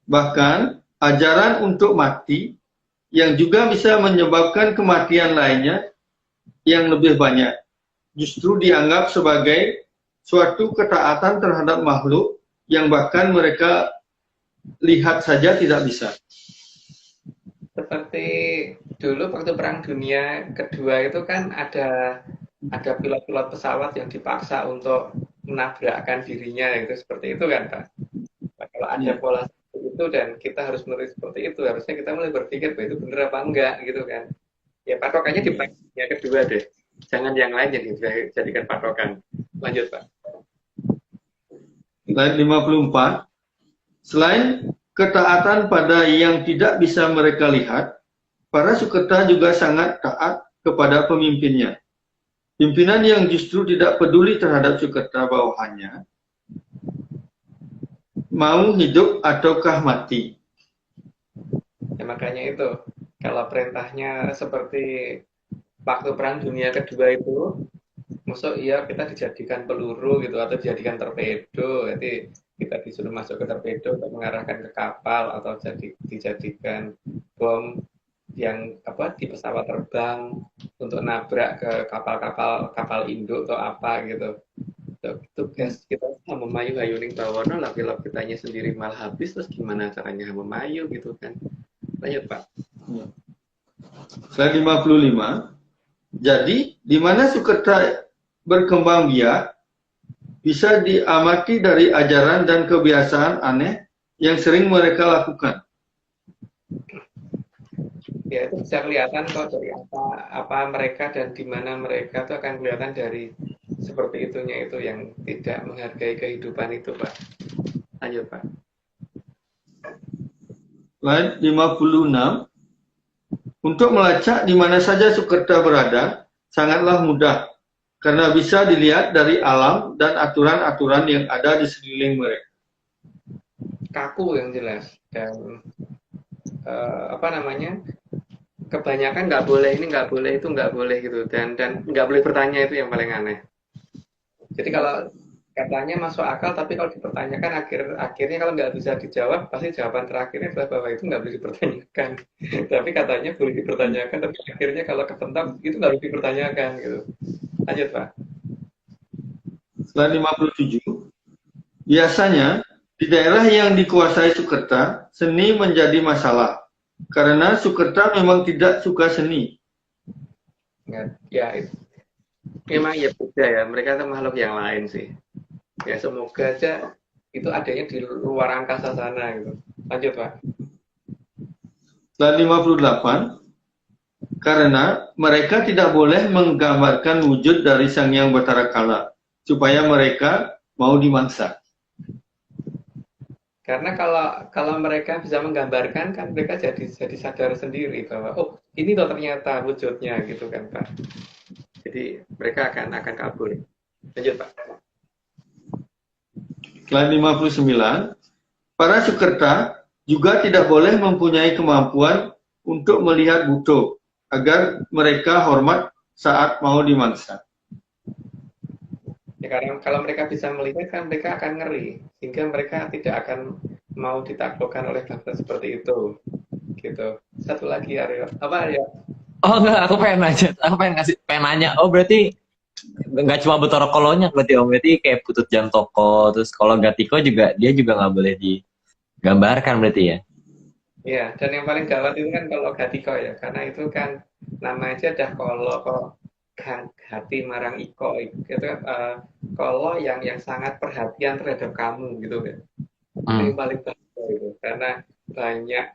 Bahkan ajaran untuk mati yang juga bisa menyebabkan kematian lainnya yang lebih banyak justru dianggap sebagai suatu ketaatan terhadap makhluk yang bahkan mereka lihat saja tidak bisa. Seperti dulu waktu Perang Dunia Kedua itu kan ada pilot-pilot pesawat yang dipaksa untuk menabrakkan dirinya, itu seperti itu kan Pak. Nah, kalau ada pola seperti itu dan kita harus menulis seperti itu, harusnya kita mulai berpikir bahwa itu benar apa enggak gitu kan. Ya patokannya di Perang Dunia Kedua deh, jangan yang lain yang dijadikan patokan. Lanjut Pak. Slide 54. Selain ketaatan pada yang tidak bisa mereka lihat, para sukerta juga sangat taat kepada pemimpinnya. Pimpinan yang justru tidak peduli terhadap sukerta bawahannya, mau hidup ataukah mati. Ya makanya itu, kalau perintahnya seperti waktu Perang Dunia Kedua itu, maksud iya kita dijadikan peluru gitu atau dijadikan torpedo, jadi kita disuruh masuk ke torpedo untuk mengarahkan ke kapal atau dijadikan bom yang di pesawat terbang untuk nabrak ke kapal induk atau apa gitu. Tugas kita memayu ning bawono lah film kitanya sendiri malah habis, terus gimana caranya memayu gitu kan. Lanjut Pak. Slide 55. Jadi, di mana sukerta berkembang biak bisa diamati dari ajaran dan kebiasaan aneh yang sering mereka lakukan. Ya itu bisa kelihatan kok dari apa mereka dan di mana mereka itu akan kelihatan dari seperti itunya itu yang tidak menghargai kehidupan itu Pak. Lanjut Pak. Slide 56. Untuk melacak di mana saja sukerta berada sangatlah mudah karena bisa dilihat dari alam dan aturan-aturan yang ada di sekeliling mereka. Kaku yang jelas dan kebanyakan nggak boleh ini, nggak boleh itu, nggak boleh gitu, dan nggak boleh bertanya, itu yang paling aneh. Jadi kalau katanya masuk akal tapi kalau dipertanyakan akhirnya kalau nggak bisa dijawab, pasti jawaban terakhirnya adalah bahwa itu nggak boleh dipertanyakan. Tapi katanya boleh dipertanyakan, tapi akhirnya kalau kepentok itu nggak boleh dipertanyakan gitu. Lanjut Pak. Slide 57. Biasanya di daerah yang dikuasai sukerta, seni menjadi masalah karena sukerta memang tidak suka seni. Ya itu memang ya beda ya, mereka itu makhluk yang lain sih. Ya semoga aja itu adanya di luar angkasa sana gitu. Lanjut Pak. Slide 58. Karena mereka tidak boleh menggambarkan wujud dari Sang Hyang Batara Kala supaya mereka mau dimangsa. Karena kalau mereka bisa menggambarkan kan mereka jadi sadar sendiri bahwa oh ini loh ternyata wujudnya gitu kan Pak. Jadi mereka akan kabur. Lanjut Pak. Slide 59. Para sukerta juga tidak boleh mempunyai kemampuan untuk melihat buto agar mereka hormat saat mau dimangsa. Ya karena kalau mereka bisa melihat kan mereka akan ngeri, sehingga mereka tidak akan mau ditaklukkan oleh bangsa seperti itu. Gitu. Satu lagi Aryo. Apa Aryo? Oh enggak, aku pengen nanya. Oh berarti nggak cuma Betara Kolonya berarti Om, berarti kayak Putut Jantoko, terus kalau Gatiko juga dia juga nggak boleh digambarkan berarti ya? Iya, dan yang paling gawat itu kan kalau Gatiko ya, karena itu kan nama aja dah kolo kok hati marang iko itu kan kolo yang sangat perhatian terhadap kamu gitu kan. Ini yang paling bahaya itu, karena banyak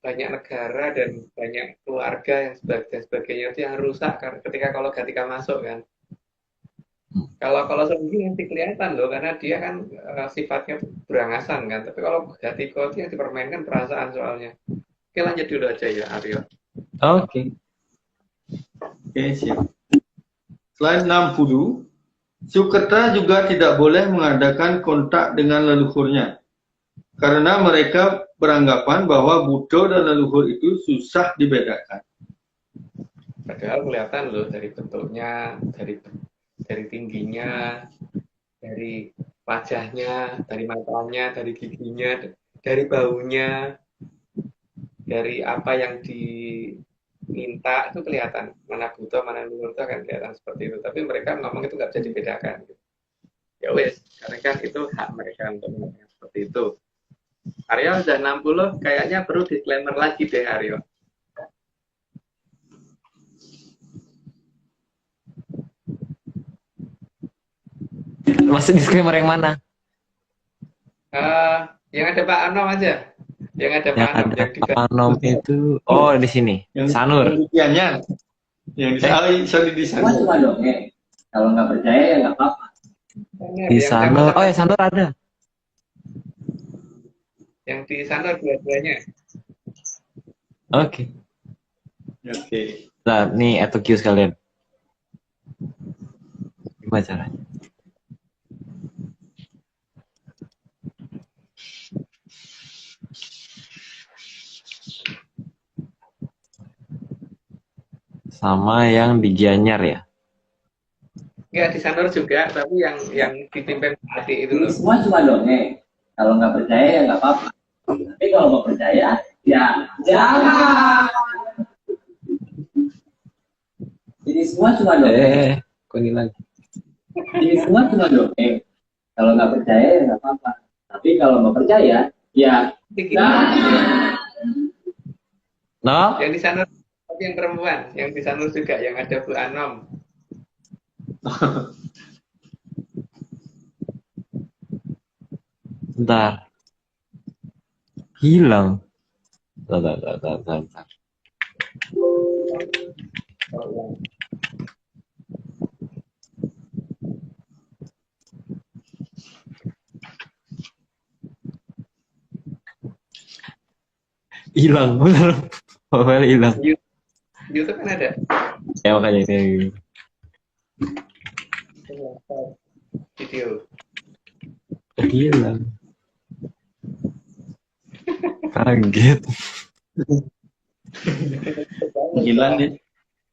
banyak negara dan banyak keluarga yang sebagainya itu yang rusak kan ketika kalau Gatika masuk kan. Kalau Songgi nanti kelihatan loh karena dia kan sifatnya berangasan kan. Tapi kalau Gatiko itu yang dipermainkan perasaan soalnya. Oke lanjut dulu aja ya Aryo. Oke. Oke, siap. Slide 60, Sukerta juga tidak boleh mengadakan kontak dengan leluhurnya karena mereka beranggapan bahwa Buddha dan leluhur itu susah dibedakan. Padahal kelihatan loh dari bentuknya, dari tingginya, dari wajahnya, dari matanya, dari giginya, dari baunya, dari apa yang diminta itu kelihatan mana Buddha, mana leluhur itu akan kelihatan seperti itu. Tapi mereka ngomong itu nggak bisa dibedakan. Ya wes, karena kan itu hak mereka untuk mengatakan seperti itu. Aryo udah 60, kayaknya perlu disclaimer lagi deh Aryo. Masih disclaimer yang mana? Yang ada Pak Anom aja. Yang ada Pak Yang Anom. ada Pak Anom itu, oh di sini, Sanur. Yang di Semua sana. cuma dongeng. Kalau nggak percaya ya nggak apa-apa. Di Sanur, oh ya Sanur ada. Yang di Sanur dua-duanya. Oke. Oke. Nah, nih atau Q sekalian. Gimana caranya? Sama yang di Gianyar ya? Enggak, di Sanur juga, tapi yang dipimpin adik itu Ini loh. semua cuma dongeng. Kalau nggak percaya ya nggak apa-apa. Tapi kalau mau percaya, ya jangan. Ini semua cuma dongeng. Kok ini lagi? Ini semua cuma dongeng. Kalau nggak percaya ya nggak apa-apa. Tapi kalau mau percaya, ya jangan. No? Yang di Sanur, tapi yang perempuan, yang di Sanur juga, yang ada Bu Anom. Bentar. Hilang. Bentar. Hilang, bener. Mobilnya hilang. YouTube kan ada. Ya makanya ini. Video. Hilang. Kaget. Hilang nih.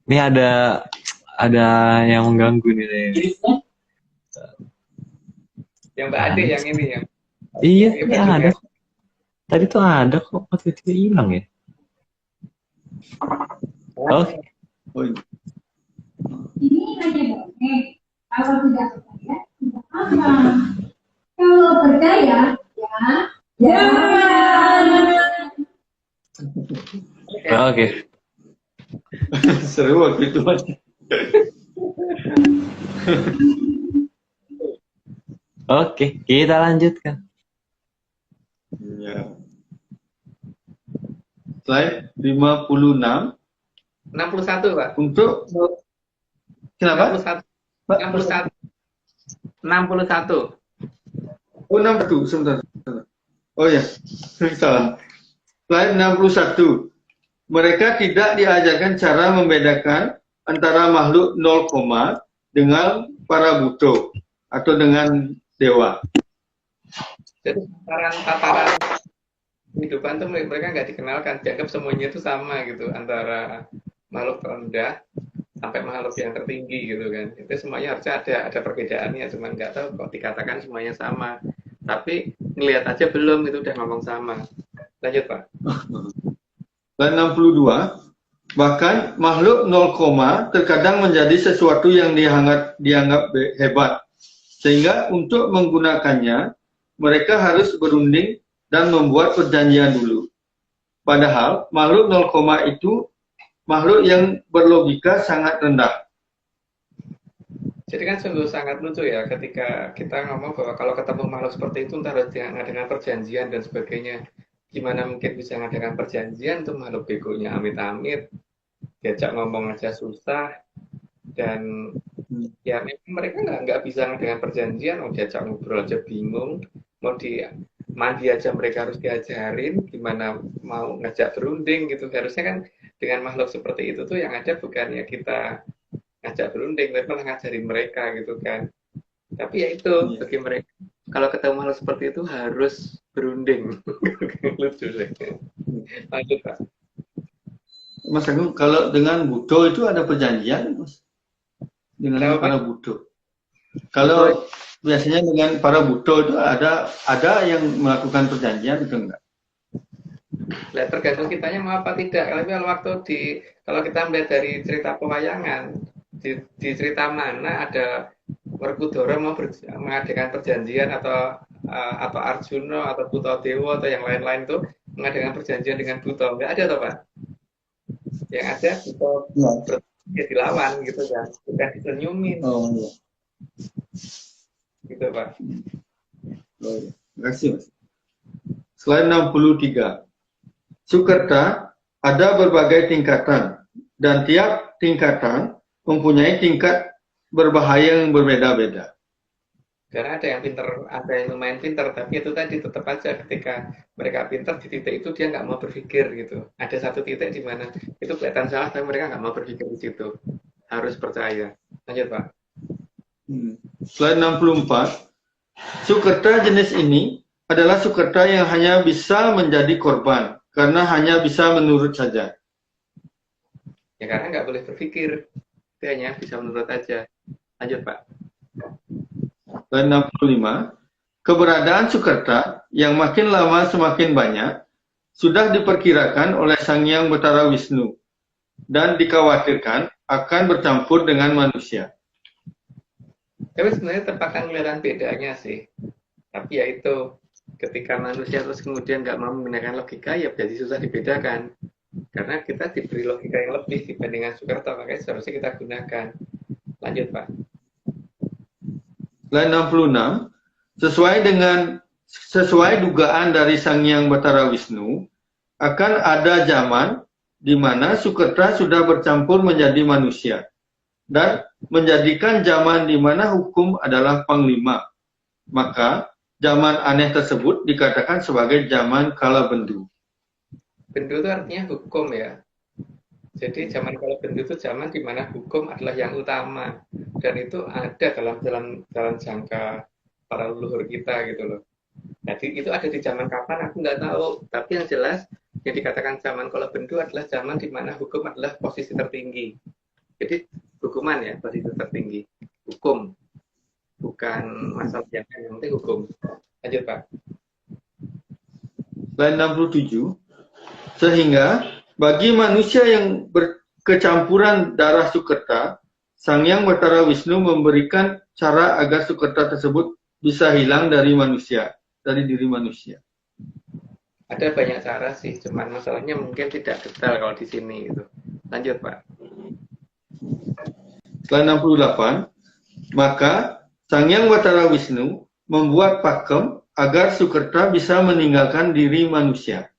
Ini ada yang mengganggu nih. Ini semua Yang Mbak Ade yang ini yang. Iya, yang ini baju ada. merah. Tadi tuh ada kok, tiba-tiba hilang ya. Oke. Oh, Ini hanya dongeng. Kalau tidak percaya, tidak apa. Kalau percaya, ya jangan. Oke. seru waktu itu. Oke, kita lanjutkan. Ya. Slide 56 61 Pak. untuk kenapa? 61. 61. Oh, 61, sebentar. Oh ya, salah. Slide 61. Mereka tidak diajarkan cara membedakan antara makhluk 0, dengan para Buddha atau dengan dewa. Jadi tataran kehidupan tuh mereka nggak dikenalkan, dianggap semuanya itu sama gitu, antara makhluk terendah sampai makhluk yang tertinggi gitu kan. Itu semuanya harusnya ada perbedaannya, cuman nggak tahu kok dikatakan semuanya sama. Tapi ngelihat aja belum itu udah ngomong sama. Lanjut Pak. Dan 62, bahkan makhluk 0, terkadang menjadi sesuatu yang dianggap hebat. Sehingga untuk menggunakannya, mereka harus berunding dan membuat perjanjian dulu. Padahal makhluk 0, itu makhluk yang berlogika sangat rendah. Jadi kan sungguh sangat lucu ya ketika kita ngomong bahwa kalau ketemu makhluk seperti itu ntar harus ngadakan perjanjian dan sebagainya. Gimana mungkin bisa ngadakan perjanjian tuh makhluk begonya amit-amit, diajak ngomong aja susah, dan ya memang mereka nggak bisa ngadakan perjanjian, mau diajak ngobrol aja bingung, mau di mandi aja mereka harus diajarin, gimana mau ngajak berunding gitu. Harusnya kan dengan makhluk seperti itu tuh yang ada bukan ya kita ngajak berunding, tapi malah ngajarin mereka gitu kan. Tapi ya itu bagi mereka kalau ketemu hal seperti itu harus berunding. Lucu sih. Lanjut Pak. Mas Agung, kalau dengan Buddha itu ada perjanjian, Mas? Dengan Kenapa, para Buddha. Kalau biasanya dengan para Buddha itu ada yang melakukan perjanjian itu enggak? Nah, tergantung kitanya mau apa tidak. Tapi kalau kita melihat dari cerita pewayangan, di cerita mana ada Werkudara mau mengadakan perjanjian atau Arjuna atau Butadewa atau yang lain-lain itu mengadakan perjanjian dengan Buta, nggak ada toh Pak? Yang ada Buta ya dilawan gitu kan, bukan disenyumin. Oh iya. Gitu Pak. Oh, iya. Terima kasih Mas. Slide 63. Sukerta ada berbagai tingkatan dan tiap tingkatan mempunyai tingkat berbahaya yang berbeda-beda. Karena ada yang pinter, ada yang lumayan pinter, tapi itu tadi tetap aja ketika mereka pinter di titik itu dia nggak mau berpikir gitu. Ada satu titik di mana itu kelihatan salah, tapi mereka nggak mau berpikir di situ. Harus percaya. Lanjut Pak. Slide 64. Sukerta jenis ini adalah sukerta yang hanya bisa menjadi korban karena hanya bisa menurut saja. Ya karena nggak boleh berpikir, dia hanya bisa menurut aja. Lanjut Pak. Slide 65. Keberadaan Sukerta yang makin lama semakin banyak sudah diperkirakan oleh Sang Hyang Betara Wisnu dan dikhawatirkan akan bercampur dengan manusia. Tapi sebenarnya terpakan kelihatan bedanya sih. Tapi ya itu, ketika manusia terus kemudian nggak mau menggunakan logika, ya jadi susah dibedakan. Karena kita diberi logika yang lebih dibandingkan Sukerta, makanya seharusnya kita gunakan. Lanjut Pak. Slide 66. Sesuai dugaan dari Sang Hyang Betara Wisnu, akan ada zaman di mana Sukerta sudah bercampur menjadi manusia dan menjadikan zaman di mana hukum adalah panglima. Maka zaman aneh tersebut dikatakan sebagai zaman kala bendu. Bendu itu artinya hukum ya. Jadi zaman kala bendu itu zaman di mana hukum adalah yang utama, dan itu ada dalam jalan jangka para leluhur kita gitu loh. Jadi itu ada di zaman kapan aku nggak tahu, tapi yang jelas yang dikatakan zaman kala bendu adalah zaman di mana hukum adalah posisi tertinggi. Jadi hukuman ya posisi tertinggi, hukum bukan masalah yang penting hukum. Lanjut Pak. Slide 67. Sehingga bagi manusia yang berkecampuran darah Sukerta, Sang Hyang Betara Wisnu memberikan cara agar Sukerta tersebut bisa hilang dari manusia, dari diri manusia. Ada banyak cara sih, cuman masalahnya mungkin tidak detail kalau di sini gitu. Lanjut Pak. Slide 68. Maka Sang Hyang Betara Wisnu membuat pakem agar Sukerta bisa meninggalkan diri manusia.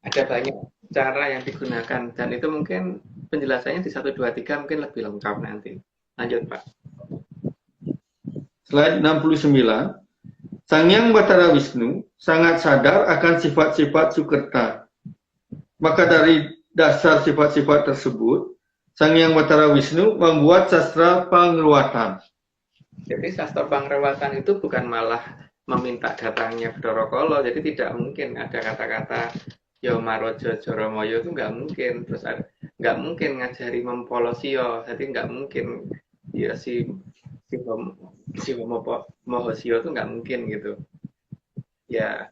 Ada banyak cara yang digunakan, dan itu mungkin penjelasannya di 1, 2, 3 mungkin lebih lengkap nanti. Lanjut Pak. Slide 69. Sang Hyang Betara Wisnu sangat sadar akan sifat-sifat Sukerta. Maka dari dasar sifat-sifat tersebut, Sang Hyang Betara Wisnu membuat sastra pangruatan. Jadi sastra pangrawatan itu bukan malah meminta datangnya Bathara Kala, jadi tidak mungkin ada kata-kata Yo Marojo Joromoyo, itu nggak mungkin. Terus nggak mungkin ngajari Mempolosio, jadi nggak mungkin ya si Mohosio itu nggak mungkin gitu. Ya,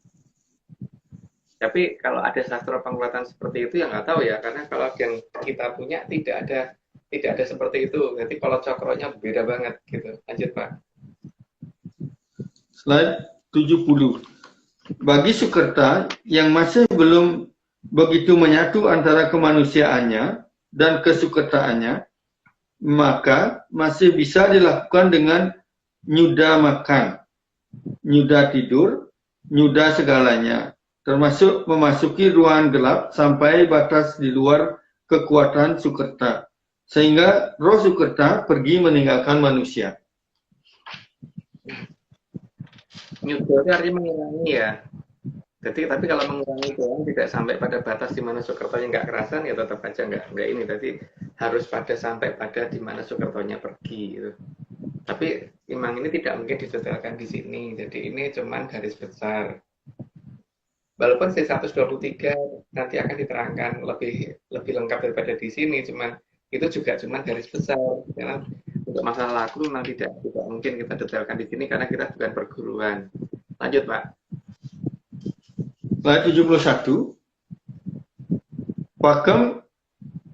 tapi kalau ada sastra pangrawatan seperti itu ya nggak tahu ya, karena kalau yang kita punya tidak ada seperti itu. Nanti kalau cokronya beda banget gitu. Lanjut Pak. Slide 70. Bagi Sukerta yang masih belum begitu menyatu antara kemanusiaannya dan kesukertaannya, maka masih bisa dilakukan dengan nyuda makan, nyuda tidur, nyuda segalanya, termasuk memasuki ruangan gelap sampai batas di luar kekuatan Sukerta, sehingga roh Sukerta pergi meninggalkan manusia. Nyuda itu artinya mengurangi ya. Jadi tapi kalau mengurangi doang tidak sampai pada batas di mana Sukertonya nggak kerasan ya tetap aja nggak ini. Tapi harus pada sampai pada di mana Sukertonya pergi gitu. Tapi memang ini tidak mungkin didetailkan di sini. Jadi ini cuman garis besar. Walaupun C123 nanti akan diterangkan lebih lengkap daripada di sini, cuman itu juga cuman garis besar. Karena untuk masalah laku memang tidak mungkin kita detailkan di sini karena kita bukan perguruan. Lanjut, Pak. Slide 71. Pakem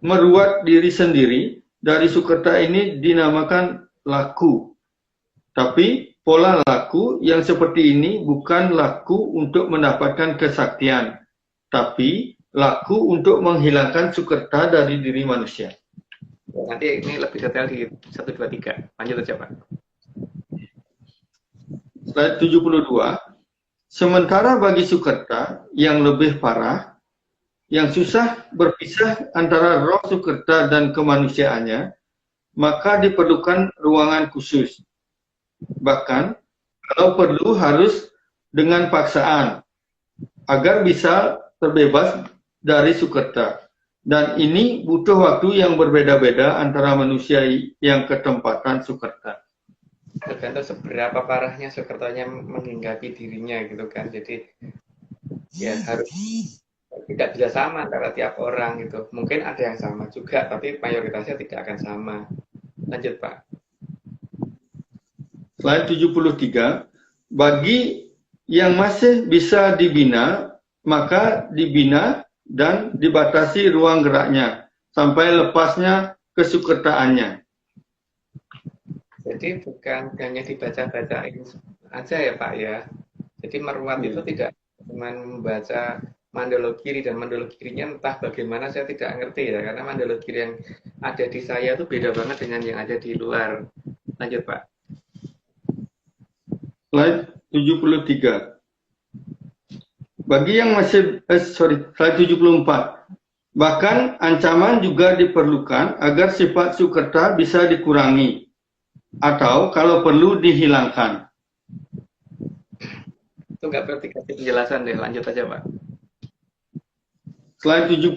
meruat diri sendiri dari Sukerta ini dinamakan laku. Tapi pola laku yang seperti ini bukan laku untuk mendapatkan kesaktian, tapi laku untuk menghilangkan Sukerta dari diri manusia. Nanti ini lebih detail di 123. Lanjut aja, Pak. Slide 72. Sementara bagi Sukerta yang lebih parah, yang susah berpisah antara roh Sukerta dan kemanusiaannya, maka diperlukan ruangan khusus. Bahkan, kalau perlu harus dengan paksaan, agar bisa terbebas dari Sukerta. Dan ini butuh waktu yang berbeda-beda antara manusia yang ketempatan Sukerta. Tergantung seberapa parahnya Sukertonya menghinggapi dirinya gitu kan. Jadi ya harus tidak bisa sama antara tiap orang gitu. Mungkin ada yang sama juga, tapi mayoritasnya tidak akan sama. Lanjut, Pak. Slide 73. Bagi yang masih bisa dibina, maka dibina dan dibatasi ruang geraknya sampai lepasnya kesukertaannya. Jadi bukan hanya dibaca-bacain aja ya Pak ya. Jadi meruat itu tidak cuma membaca mandala kiri dan mandala kirinya entah bagaimana saya tidak ngerti ya. Karena mandala kiri yang ada di saya itu beda banget dengan yang ada di luar. Lanjut Pak. Slide 73. Bagi yang masih, slide 74. Bahkan ancaman juga diperlukan agar sifat Sukerta bisa dikurangi atau kalau perlu dihilangkan. Itu nggak berarti kasih penjelasan deh, lanjut aja Pak. Slide 75.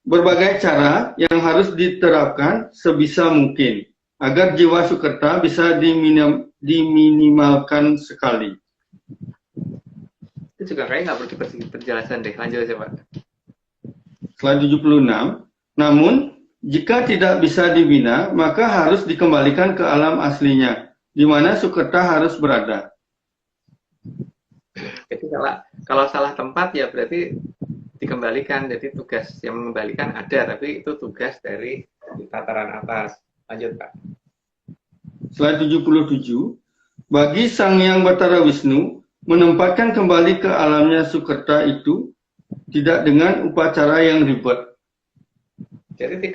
Berbagai cara yang harus diterapkan sebisa mungkin agar jiwa Sukerta bisa diminimalkan sekali. Itu juga kayaknya nggak perlu penjelasan deh, lanjut aja Pak. Slide 76. Namun, jika tidak bisa dibina, maka harus dikembalikan ke alam aslinya, di mana Sukerta harus berada. Jadi kalau salah tempat ya berarti dikembalikan. Jadi tugas yang mengembalikan ada, tapi itu tugas dari tataran atas. Lanjut Pak. Slide 77. Bagi Sang Hyang Batara Wisnu, menempatkan kembali ke alamnya Sukerta itu tidak dengan upacara yang ribet. Jadi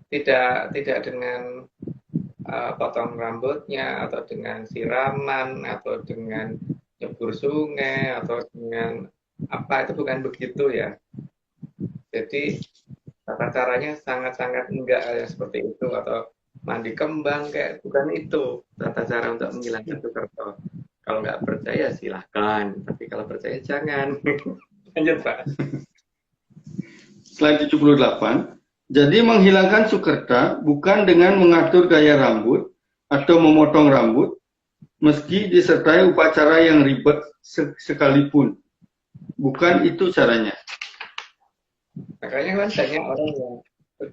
tidak dengan potong rambutnya atau dengan siraman atau dengan nyebur sungai atau dengan apa, itu bukan begitu ya. Jadi tata caranya sangat-sangat enggak seperti itu, atau mandi kembang kayak, bukan itu tata cara untuk menghilangkan Sukerta. Kalau nggak percaya silahkan, tapi kalau percaya jangan. Lanjut Pak. Slide 78. Jadi menghilangkan Sukerta bukan dengan mengatur gaya rambut atau memotong rambut, meski disertai upacara yang ribet sekalipun. Bukan itu caranya. Makanya kan banyak orang yang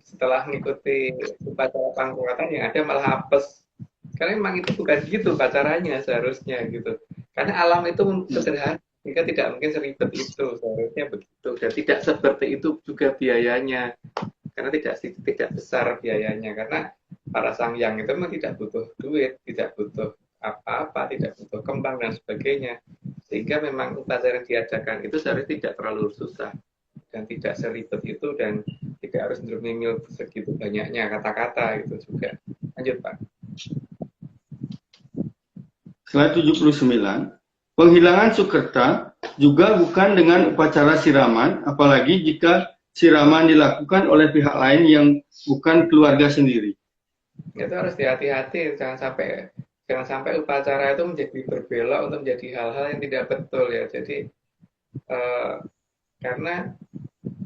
setelah mengikuti upacara pangkuatan yang ada malah apes. Karena memang itu bukan gitu upacaranya seharusnya gitu. Karena alam itu sederhana, jika tidak mungkin seribet itu, seharusnya begitu. Dan tidak seperti itu juga biayanya. Karena tidak besar biayanya, karena para sangyang itu memang tidak butuh duit, tidak butuh apa-apa, tidak butuh kembang dan sebagainya, sehingga memang upacara yang diadakan itu seharusnya tidak terlalu susah dan tidak seribet itu dan tidak harus drumimil segitu banyaknya kata-kata gitu juga. Lanjut Pak. Slide 79. Penghilangan sukerta juga bukan dengan upacara siraman, apalagi jika siraman dilakukan oleh pihak lain yang bukan keluarga sendiri. Itu harus hati-hati, jangan sampai upacara itu menjadi berbelok untuk menjadi hal-hal yang tidak betul ya. Jadi karena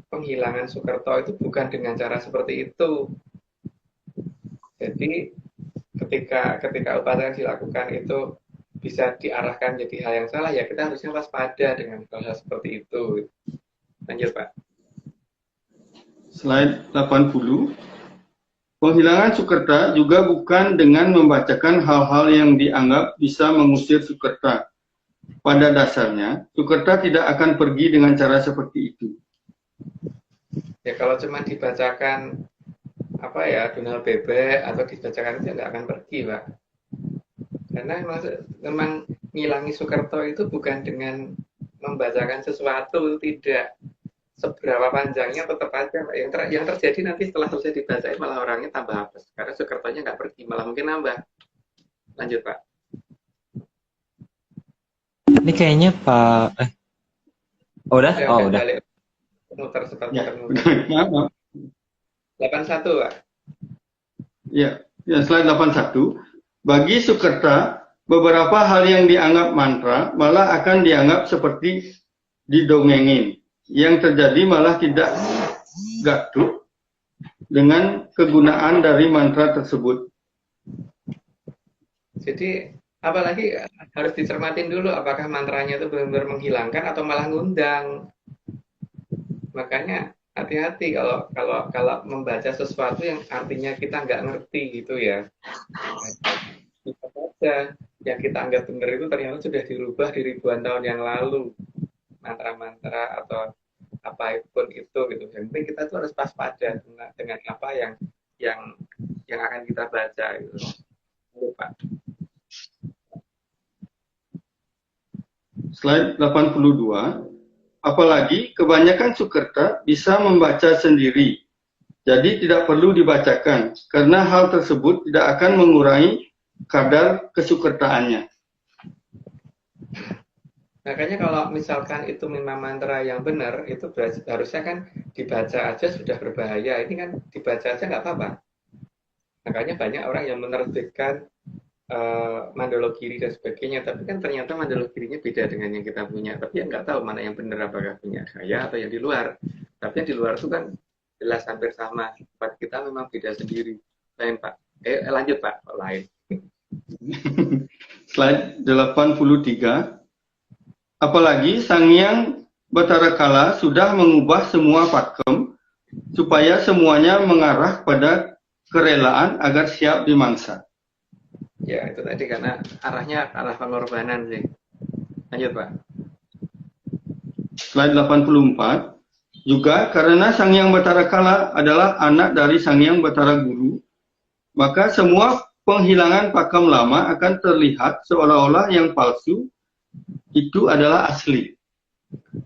penghilangan sukerto itu bukan dengan cara seperti itu. Jadi ketika upacara dilakukan itu bisa diarahkan jadi hal yang salah, ya kita harusnya waspada dengan hal-hal seperti itu. Lanjut Pak. Slide 80. Penghilangan sukerta juga bukan dengan membacakan hal-hal yang dianggap bisa mengusir sukerta. Pada dasarnya, sukerta tidak akan pergi dengan cara seperti itu. Ya kalau cuma dibacakan Donald bebek atau dibacakan itu nggak akan pergi Pak. Karena memang ngilangi sukerto itu bukan dengan membacakan sesuatu, tidak. Seberapa panjangnya tetap aja Pak. Yang terjadi nanti setelah selesai dibacain malah orangnya tambah hapus. Karena sukertonya nggak pergi, malah mungkin nambah. Lanjut Pak. Ini kayaknya Pak udah? Ya, Oh, udah. balik. Muter seperti Ya, termuter. 81 Pak. Ya, slide 81. Bagi sukerta, beberapa hal yang dianggap mantra malah akan dianggap seperti didongengin. Yang terjadi malah tidak gaduh dengan kegunaan dari mantra tersebut. Jadi apalagi harus dicermatin dulu apakah mantranya itu benar-benar menghilangkan atau malah ngundang. Makanya hati-hati kalau membaca sesuatu yang artinya kita nggak ngerti gitu ya. Bisa saja yang kita anggap benar itu ternyata sudah dirubah di ribuan tahun yang lalu. Mantra-mantra atau apapun itu gitu. Yang penting kita tuh harus waspada dengan apa yang akan kita baca gitu. Lupa. Slide 82. Apalagi kebanyakan sukerta bisa membaca sendiri. Jadi tidak perlu dibacakan karena hal tersebut tidak akan mengurangi kadar kesukertaannya. Makanya kalau misalkan itu memang mantra yang benar, itu harusnya kan dibaca aja sudah berbahaya. Ini kan dibaca aja nggak apa-apa. Makanya banyak orang yang menerbitkan mandologiri dan sebagainya, tapi kan ternyata mandologirinya beda dengan yang kita punya. Tapi ya nggak tahu mana yang benar, apakah punya saya atau yang di luar. Tapi yang di luar itu kan jelas hampir sama. Tempat kita memang beda sendiri. Lain Pak. Lanjut Pak. Lain. Slide 83. Apalagi Sang Hyang Bathara Kala sudah mengubah semua pakem supaya semuanya mengarah pada kerelaan agar siap dimangsa. Ya, itu tadi karena arahnya arah pengorbanan sih. Lanjut, Pak. Slide 84. Juga karena Sang Hyang Bathara Kala adalah anak dari Sang Hyang Bathara Guru, maka semua penghilangan pakem lama akan terlihat seolah-olah yang palsu itu adalah asli.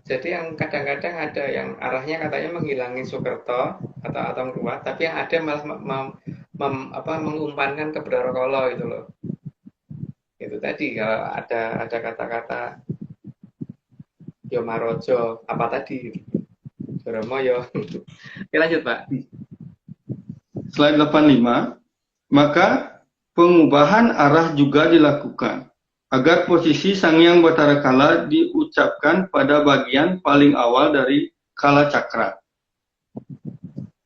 Jadi yang kadang-kadang ada yang arahnya katanya menghilangi Sukerto atau atom kuat, tapi yang ada malah mengumpankan ke Brarokolo itu loh. Itu tadi kalau ada kata-kata Yomarojo apa tadi? Joromoyo. Oke, lanjut Pak. Slide 85. Maka pengubahan arah juga dilakukan agar posisi Sang Hyang Bathara Kala diucapkan pada bagian paling awal dari Kala Cakra.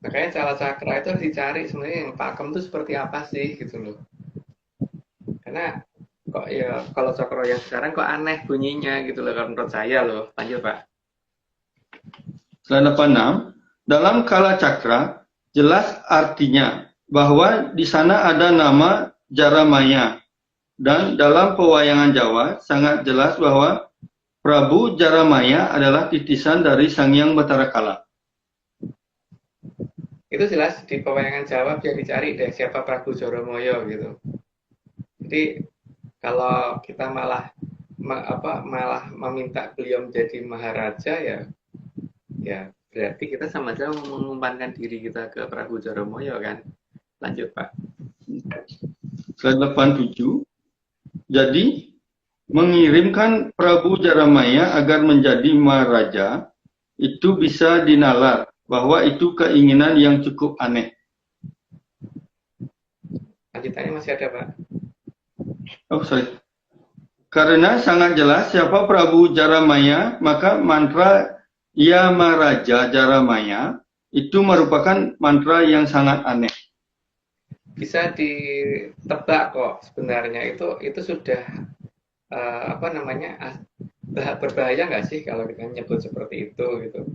Makanya Kala Cakra itu harus dicari sebenarnya yang pakem itu seperti apa sih gitu loh. Karena kok ya kalau cakra yang sekarang kok aneh bunyinya gitu loh kalau menurut saya loh. Lanjut Pak. Slide 86. Dalam Kala Cakra jelas artinya bahwa di sana ada nama Jaramaya. Dan dalam pewayangan Jawa sangat jelas bahwa Prabu Jaramaya adalah titisan dari Sang Hyang Bathara Kala. Itu jelas di pewayangan Jawa biar dicari deh siapa Prabu Joromoyo gitu. Jadi kalau kita malah meminta beliau menjadi maharaja ya berarti kita sama aja mengumpankan diri kita ke Prabu Joromoyo kan. Lanjut Pak. Slide 87. Jadi, mengirimkan Prabu Jaramaya agar menjadi Maharaja itu bisa dinalar bahwa itu keinginan yang cukup aneh. Lanjutannya masih ada Pak. Oh, sorry. Karena sangat jelas siapa Prabu Jaramaya, maka mantra Ya Maharaja Jaramaya itu merupakan mantra yang sangat aneh. Bisa ditebak kok sebenarnya itu sudah berbahaya nggak sih kalau kita nyebut seperti itu gitu.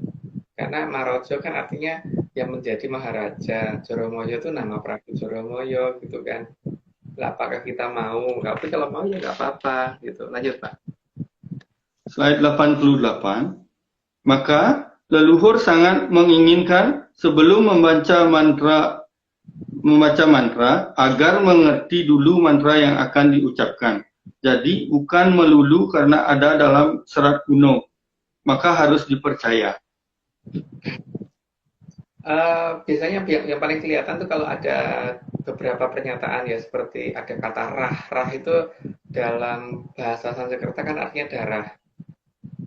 Karena Marojo kan artinya yang menjadi Maharaja, Joromoyo itu nama Prabu Joromoyo gitu kan. Lah, apakah kita mau? Tapi kalau mau ya nggak apa-apa gitu. Lanjut Pak. Slide 88. Maka leluhur sangat menginginkan sebelum membaca mantra agar mengerti dulu mantra yang akan diucapkan. Jadi bukan melulu karena ada dalam serat kuno, maka harus dipercaya. Biasanya yang paling kelihatan tuh kalau ada beberapa pernyataan ya, seperti ada kata rah. Rah itu dalam bahasa Sanskerta kan artinya darah.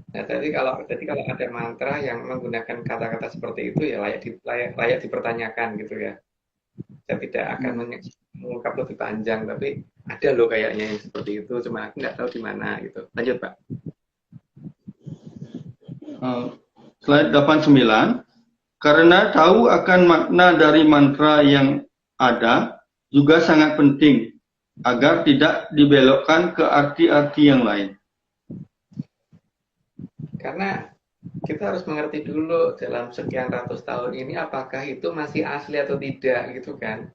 Nah, jadi kalau ada mantra yang menggunakan kata-kata seperti itu ya layak dipertanyakan gitu ya. Saya tidak akan mengungkap lebih panjang, tapi ada loh kayaknya yang seperti itu, cuma aku nggak tahu di mana gitu. Lanjut Pak. Slide 89. Karena tahu akan makna dari mantra yang ada juga sangat penting agar tidak dibelokkan ke arti-arti yang lain. Karena kita harus mengerti dulu dalam sekian ratus tahun ini apakah itu masih asli atau tidak gitu kan.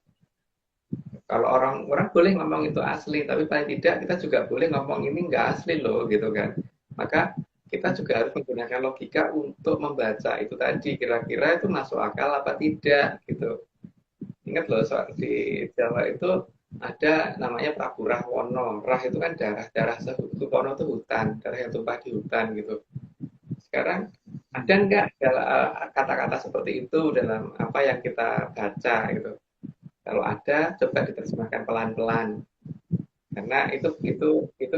Kalau orang boleh ngomong itu asli, tapi paling tidak kita juga boleh ngomong ini nggak asli loh gitu kan. Maka kita juga harus menggunakan logika untuk membaca itu tadi, kira-kira itu masuk akal apa tidak gitu. Ingat loh, soal di Jawa itu ada namanya Prabu Rahwono. Rah itu kan darah Supono itu hutan, darah yang tumpah di hutan gitu. Sekarang ada nggak kata-kata seperti itu dalam apa yang kita baca gitu? Kalau ada, coba diterjemahkan pelan-pelan, karena itu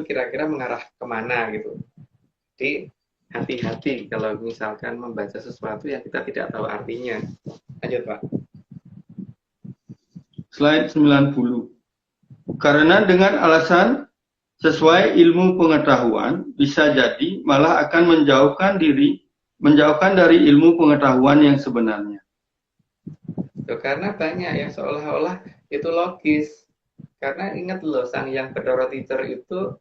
kira-kira mengarah kemana gitu. Jadi hati-hati kalau misalkan membaca sesuatu yang kita tidak tahu artinya. Lanjut Pak. Slide 90. Karena dengan alasan sesuai ilmu pengetahuan bisa jadi malah akan menjauhkan dari ilmu pengetahuan yang sebenarnya. Karena banyak yang seolah-olah itu logis. Karena ingat loh, Sang Hyang Bathara Teacher itu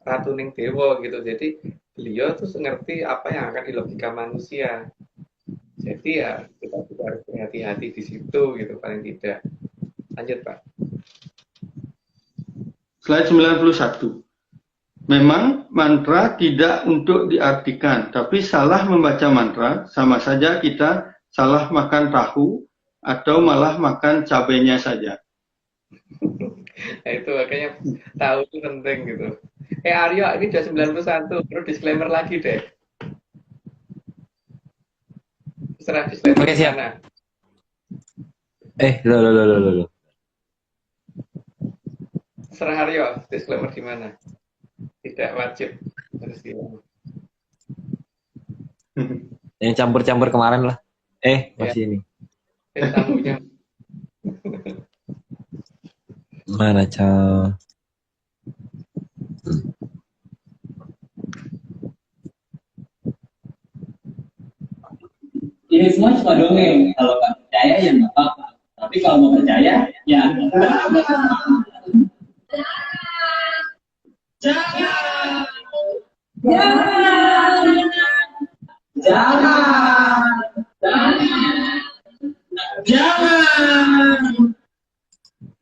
ratuning dewa gitu. Jadi beliau tuh ngerti apa yang akan dilogika manusia. Jadi ya kita juga harus berhati-hati di situ gitu paling tidak. Lanjut Pak. Slide 91. Memang mantra tidak untuk diartikan, tapi salah membaca mantra sama saja kita salah makan tahu atau malah makan cabenya saja. Nah, itu makanya tahu itu penting gitu. Aryo, ini udah 91, perlu disclaimer lagi deh. Serah disclaimer. Oke, siap. Lo. Serah Aryo, disclaimer di mana? Tidak wajib harus hilang. Yang campur-campur kemarin lah. Masih ini. Tamunya. Mana Cal? Ini semua cuma dongeng. Kalau nggak percaya ya nggak apa-apa. Tapi kalau mau percaya ya jangan.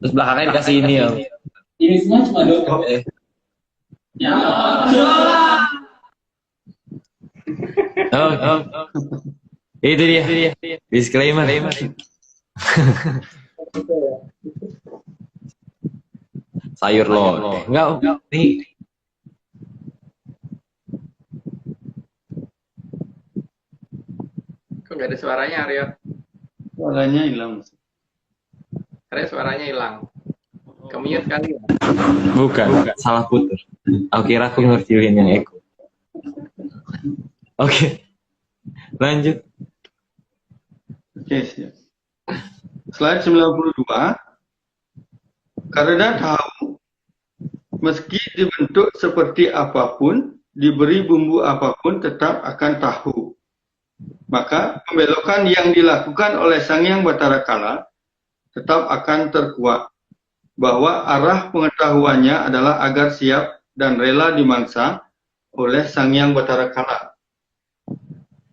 Terus belakangnya dikasih ini ya. Ini semua cuma dongeng. Itu dia. Disclaimer. Sayur lo. Enggak. Nih. nggak ada suaranya, Aryo. Suaranya hilang. Aryo suaranya hilang. Kemute kali ya. Bukan, salah putus. Aku kira aku ngertiin yang Eko. Oke, lanjut. Oke, siap. Slide 92. Karena tahu, meski dibentuk seperti apapun, diberi bumbu apapun, tetap akan tahu. Maka pembelokan yang dilakukan oleh Sang Hyang Batara Kala tetap akan terkuak. Bahwa arah pengetahuannya adalah agar siap dan rela dimangsa oleh Sang Hyang Batara Kala.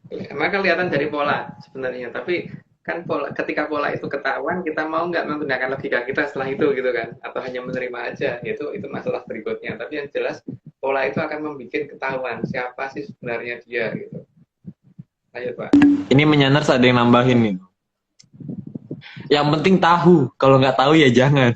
Emang kelihatan dari pola sebenarnya, tapi kan ketika pola itu ketahuan, kita mau nggak menggunakan logika kita setelah itu gitu kan, atau hanya menerima aja, itu masalah berikutnya. Tapi yang jelas pola itu akan membuat ketahuan siapa sih sebenarnya dia gitu. Lanjut Pak. Ini menyandar ada yang nambahin nih. Yang penting tahu, kalau nggak tahu ya jangan.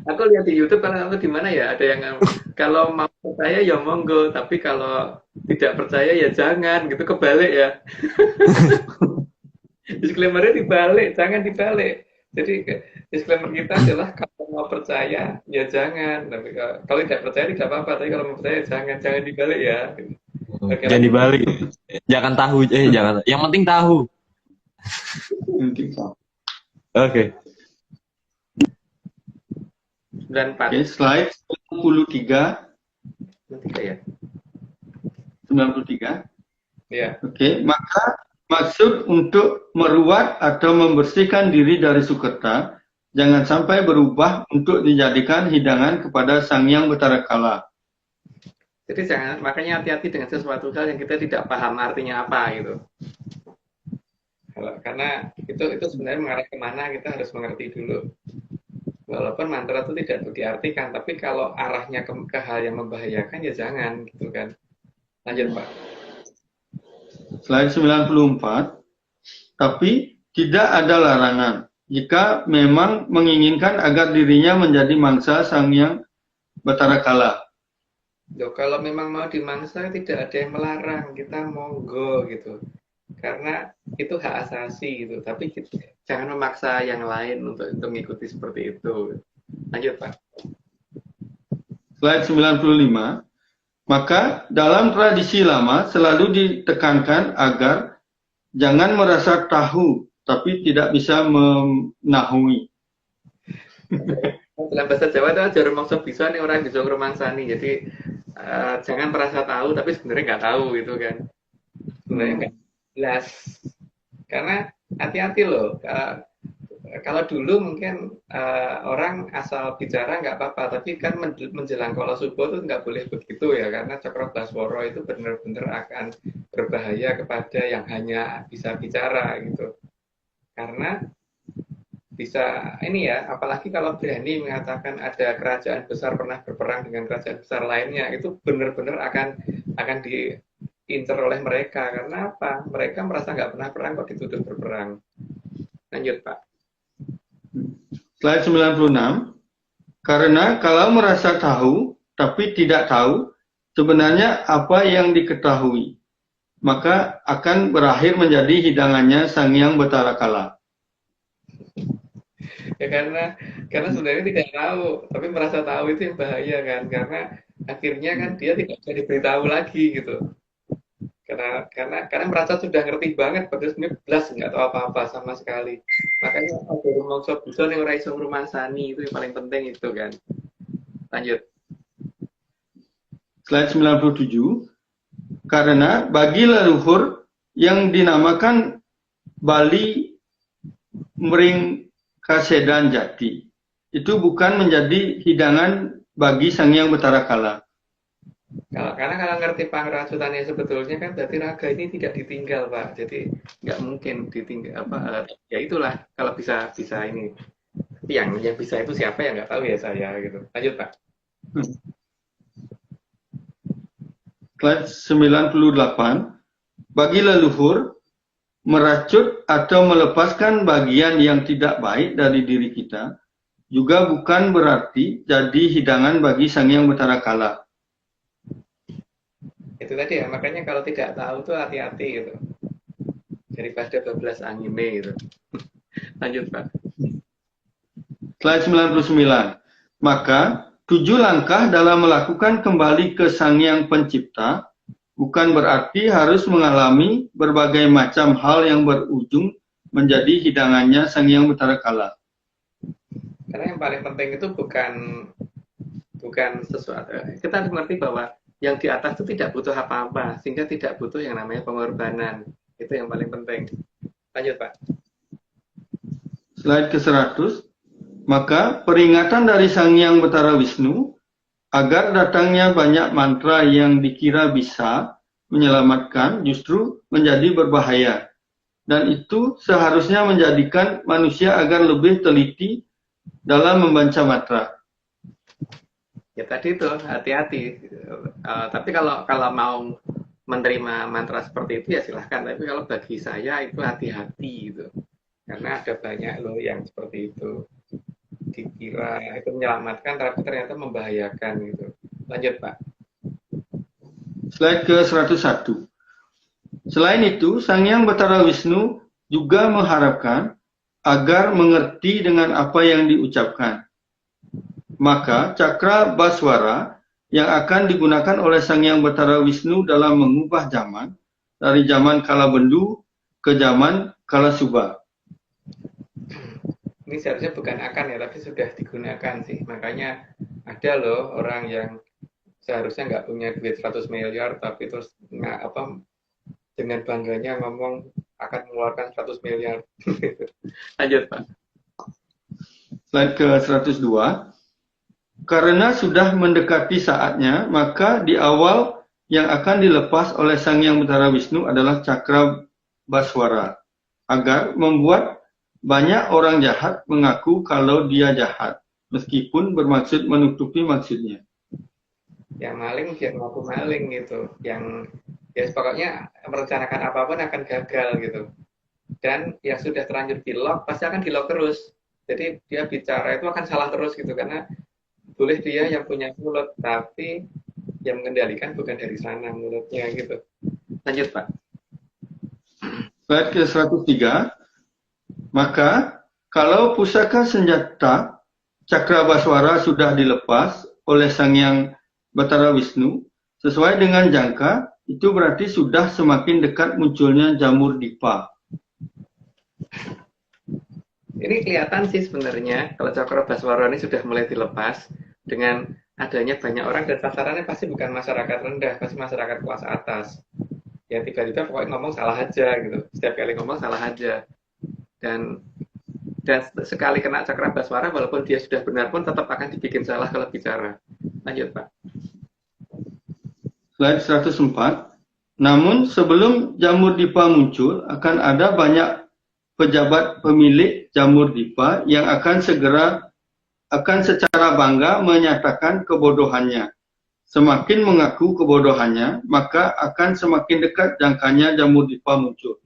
Aku lihat di YouTube kalau di mana ya, ada yang kalau mau percaya ya monggo, tapi kalau tidak percaya ya jangan, gitu, kebalik ya. Disclaimer-nya dibalik, jangan dibalik. Jadi disclaimer kita adalah kalau mau percaya ya jangan, tapi kalau tidak percaya tidak apa-apa, tapi kalau mau percaya jangan dibalik ya. Oke, Jangan dibalik. Jangan tahu, jangan. Yang penting tahu. Oke. 94. Oke, slide 93. 93 ya. 93. Ya. Oke, maka maksud untuk meruat atau membersihkan diri dari sukerta jangan sampai berubah untuk dijadikan hidangan kepada Sang Hyang Batara Kala. Jadi makanya hati-hati dengan sesuatu hal yang kita tidak paham artinya apa gitu. Karena itu sebenarnya mengarah kemana kita harus mengerti dulu. Walaupun mantra itu tidak diartikan, tapi kalau arahnya ke hal yang membahayakan ya jangan gitu kan. Lanjut Pak. Slide 94. Tapi tidak ada larangan jika memang menginginkan agar dirinya menjadi mangsa Sang Hyang Batara Kala. Loh, kalau memang mau dimangsa tidak ada yang melarang, kita monggo gitu. Karena itu hak asasi gitu, tapi jangan memaksa yang lain untuk mengikuti seperti itu. Lanjut Pak. Slide 95. Maka dalam tradisi lama selalu ditekankan agar jangan merasa tahu tapi tidak bisa menahui. Dalam bahasa Jawa itu ajar mangsa bisa nih orang bisa rumangsani. Jadi jangan merasa tahu tapi sebenarnya nggak tahu gitu kan. Sebenarnya nggak jelas. Karena hati-hati loh. Kalau dulu mungkin orang asal bicara nggak apa-apa, tapi kan menjelang kala subuh itu nggak boleh begitu ya, karena Cakradaswara itu benar-benar akan berbahaya kepada yang hanya bisa bicara gitu. Karena bisa ini ya, apalagi kalau berani mengatakan ada kerajaan besar pernah berperang dengan kerajaan besar lainnya, itu benar-benar akan diincar oleh mereka. Karena apa? Mereka merasa nggak pernah perang kok dituduh berperang. Lanjut Pak. Slide 96. Karena kalau merasa tahu tapi tidak tahu sebenarnya apa yang diketahui, maka akan berakhir menjadi hidangannya Sang Hyang Batara Kala. Ya karena sebenarnya tidak tahu, tapi merasa tahu itu yang bahaya kan, karena akhirnya kan dia tidak bisa diberitahu lagi gitu. Karena merasa sudah ngerti banget, padahal sebenarnya belas nggak tahu apa-apa sama sekali. Makanya ada rumangsa bisa yang ora iso ngrumangsani, itu yang paling penting itu kan. Lanjut. Slide 97. Karena bagi leluhur yang dinamakan Bali Mring Kasedan Jati, itu bukan menjadi hidangan bagi Sang Hyang Batara Kala. Karena kalau ngerti pangrasutannya sebetulnya kan berarti raga ini tidak ditinggal Pak, jadi nggak mungkin ditinggal ya itulah kalau bisa ini. Tapi yang bisa itu siapa yang nggak tahu ya saya gitu. Lanjut Pak. Slide 98. Bagi leluhur meracut atau melepaskan bagian yang tidak baik dari diri kita juga bukan berarti jadi hidangan bagi Sang Hyang Batara Kala. itu tadi ya, makanya kalau tidak tahu tuh hati-hati gitu. Daripada 12 anime gitu. Lanjut, Pak. Slide 99. Maka 7 langkah dalam melakukan kembali ke Sang Yang Pencipta bukan berarti harus mengalami berbagai macam hal yang berujung menjadi hidangannya Sang Yang Batara Kala. Karena yang paling penting itu bukan sesuatu. Kita harus mengerti bahwa yang di atas itu tidak butuh apa-apa, sehingga tidak butuh yang namanya pengorbanan. Itu yang paling penting. Lanjut, Pak. Slide ke-100. Maka peringatan dari Sang Yang Batara Wisnu agar datangnya banyak mantra yang dikira bisa menyelamatkan justru menjadi berbahaya. Dan itu seharusnya menjadikan manusia agar lebih teliti dalam membaca mantra. Ya tadi itu hati-hati. Tapi kalau mau menerima mantra seperti itu ya silahkan. Tapi kalau bagi saya itu hati-hati gitu. Karena ada banyak loh yang seperti itu. Dikira itu menyelamatkan tapi ternyata membahayakan gitu. Lanjut, Pak. Slide ke-101. Selain itu, Sang Yang Batara Wisnu juga mengharapkan agar mengerti dengan apa yang diucapkan. Maka cakra baswara yang akan digunakan oleh Sang Yang Batara Wisnu dalam mengubah zaman dari zaman kala bendu ke zaman kala subah. Ini seharusnya bukan akan ya, tapi sudah digunakan sih. Makanya ada loh orang yang seharusnya nggak punya duit 100 miliar, tapi terus dengan bangganya ngomong akan mengeluarkan 100 miliar. Lanjut, Pak. Slide ke-102. Karena sudah mendekati saatnya, maka di awal yang akan dilepas oleh Sang Yang Batara Wisnu adalah cakra baswara, agar membuat banyak orang jahat mengaku kalau dia jahat, meskipun bermaksud menutupi maksudnya. Yang maling dia ngaku maling gitu. Yang ya pokoknya merencanakan apapun akan gagal gitu. Dan yang sudah terlanjur di lock pasti akan di lock terus. Jadi dia bicara itu akan salah terus gitu, karena boleh dia yang punya mulut, tapi yang mengendalikan bukan dari sana mulutnya gitu. Lanjut, Pak. Slide ke-103. Maka kalau pusaka senjata cakra baswara sudah dilepas oleh Sang Yang Batara Wisnu sesuai dengan jangka, itu berarti sudah semakin dekat munculnya jamur dipa. Ini kelihatan sih sebenarnya kalau cakra baswara ini sudah mulai dilepas dengan adanya banyak orang, dan sasarannya pasti bukan masyarakat rendah, pasti masyarakat kelas atas. Ya tiba-tiba pokoknya ngomong salah aja gitu. Setiap kali ngomong salah aja. Dan sekali kena cakra baswara, walaupun dia sudah benar pun tetap akan dibikin salah kalau bicara. Lanjut, Pak. Slide 104. Namun sebelum jamur dipa muncul, akan ada banyak pejabat pemilik jamur dipa yang akan secara bangga menyatakan kebodohannya. Semakin mengaku kebodohannya, maka akan semakin dekat jangkanya jamur dipa muncul.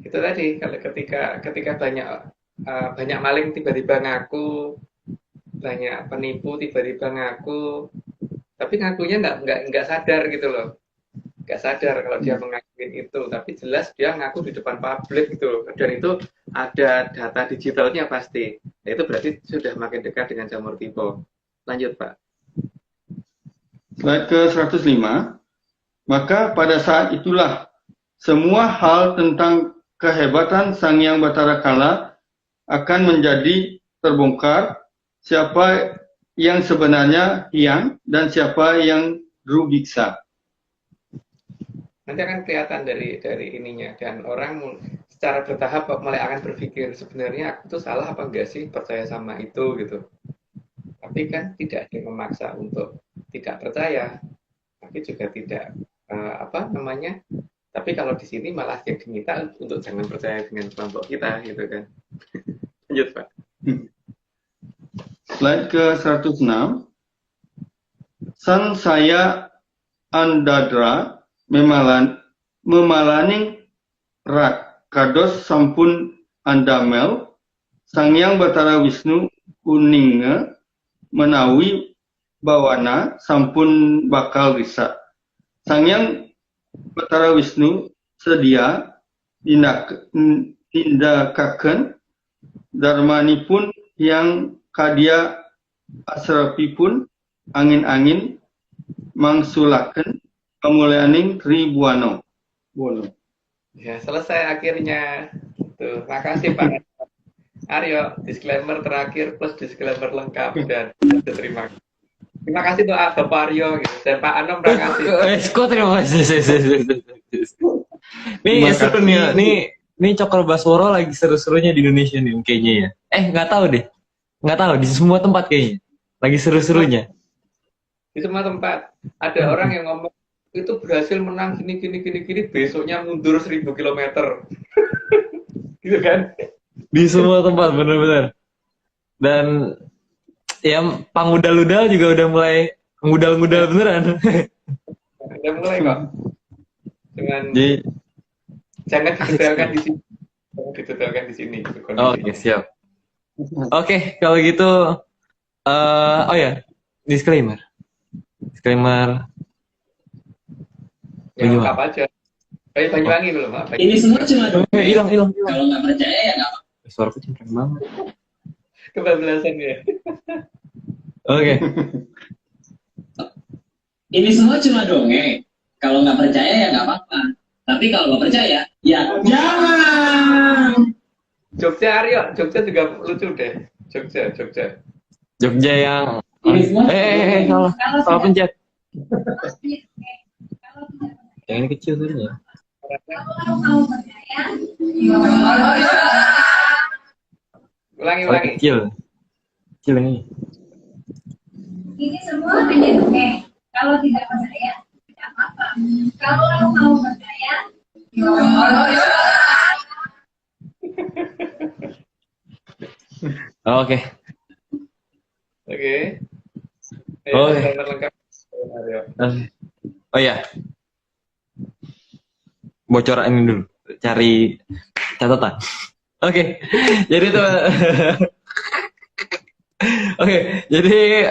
Itu tadi, kalau ketika banyak maling tiba-tiba ngaku, banyak penipu tiba-tiba ngaku, tapi ngakunya nggak sadar gitu loh, nggak sadar kalau dia mengakuin itu, tapi jelas dia ngaku di depan publik gitu loh, dan itu ada data digitalnya pasti. Nah, itu berarti sudah makin dekat dengan jamur tipe. Lanjut, Pak. Slide ke-105. Maka pada saat itulah semua hal tentang kehebatan Sang Yang Batara Kala akan menjadi terbongkar, siapa yang sebenarnya Hyang dan siapa yang Drubiksa. Nanti akan kelihatan dari ininya, dan orang secara bertahap mulai akan berpikir sebenarnya aku tuh salah apa enggak sih percaya sama itu gitu. Tapi kan tidak ada yang memaksa untuk tidak percaya, tapi juga tidak tapi kalau di sini malah yang diminta untuk jangan percaya dengan kelompok kita gitu kan. Lanjut, Pak. Slide ke-106. Sang Saya Andadra memalaning rat kados sampun andamel Sang Yang Batara Wisnu kuninge menawi bawana sampun bakal risak. Sang Batara Wisnu sedia tindakaken darmanipun yang kadya asrapipun angin-angin mangsulaken kamulyaning Tribuana. Ya, selesai akhirnya. Tuh, makasih Pak Aryo. Disclaimer terakhir plus disclaimer lengkap dan terima kasih. Terima kasih doa Bapak Aryo gitu. Dan Pak Anom terima kasih. Kok terima kasih. Nih seru nih. Nih Cokro Basworo lagi seru-serunya di Indonesia nih kayaknya ya. Nggak tahu deh. Nggak tahu di semua tempat kayaknya. Lagi seru-serunya. Di semua tempat ada orang yang ngomong itu berhasil menang gini besoknya mundur 1000 kilometer. Gitu kan? Di semua tempat bener-bener. Dan ya pangudal-udal juga udah mulai ngudal-ngudal beneran. Udah mulai kok. Dengan Jadi, jangan didetailkan di sini. Jangan didetailkan di sini. oke, siap. Oke, kalau gitu oh ya, disclaimer. Ya, lengkap aja. Kayak Banyuwangi belum, Pak? Ini semua cuma dongeng. Hilang. Kalau nggak percaya ya nggak apa-apa. Suaraku cempreng banget. Kebablasan ya. Oke. Ini semua cuma dongeng. Kalau nggak percaya ya nggak apa-apa. Tapi kalau nggak percaya, ya jangan. Jogja Aryo, Jogja juga lucu deh. Jogja yang Ini semua salah pencet. Kalau tidak Yang ini kecil sebenarnya. kalau mau percaya, Ulangi. Kecil ini. ini semua hanya dongeng. Kalau tidak percaya, tidak apa-apa. Kalau mau percaya, Oke. Disclaimer lengkap. Aryo. Oh ya. Bocoran ini dulu. Cari catatan. Oke. Jadi tuh. Oke. Jadi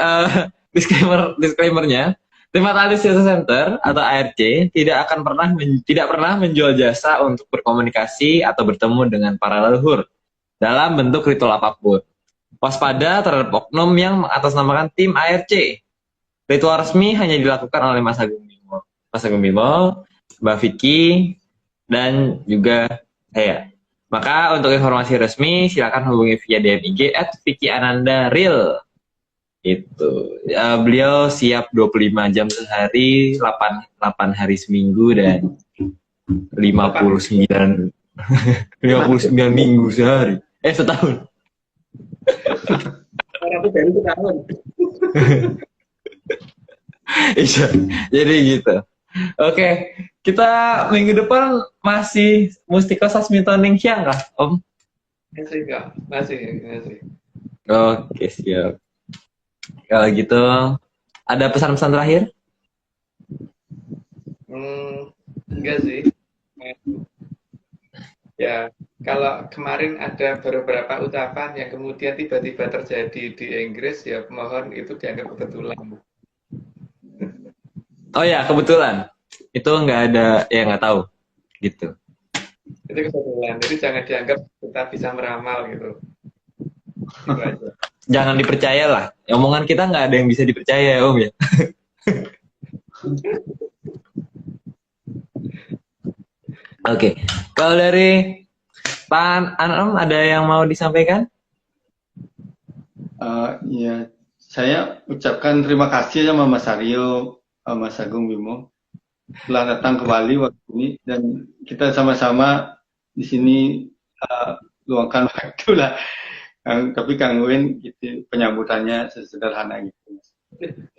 disclaimernya, Trimatali Research Center atau ARC tidak pernah menjual jasa untuk berkomunikasi atau bertemu dengan para leluhur dalam bentuk ritual apapun. Waspada terhadap oknum yang mengatasnamakan tim ARC. Ritual resmi hanya dilakukan oleh Mas Agung Bimo, Mbak Vicky, dan juga saya. Maka untuk informasi resmi silakan hubungi via DM IG @VickyAnandaReal. Itu beliau siap 25 jam sehari, 8 hari seminggu dan 59 minggu sehari. Setahun. Orang itu baru setahun. Iya, jadi gitu. Oke, kita minggu depan masih Mustika Sasmitoning Hyang kah, Om? Masih. Oke, siap. Kalau gitu, ada pesan-pesan terakhir? Enggak sih. Ya, kalau kemarin ada beberapa ucapan yang kemudian tiba-tiba terjadi di Inggris, ya mohon itu dianggap kebetulan. Oh ya, kebetulan. Itu nggak ada, ya nggak tahu. Gitu. Itu kebetulan. Jadi jangan dianggap kita bisa meramal gitu. Gitu aja. Jangan dipercaya lah. Omongan kita nggak ada yang bisa dipercaya, Om ya. Oke. Kalau dari Pak Anom ada yang mau disampaikan? Ya, saya ucapkan terima kasih sama Mas Aryo, Mas Agung Bimo telah datang ke Bali waktu ini dan kita sama-sama di sini luangkan waktu lah. Tapi Kang Win gitu, penyambutannya sederhana gitu.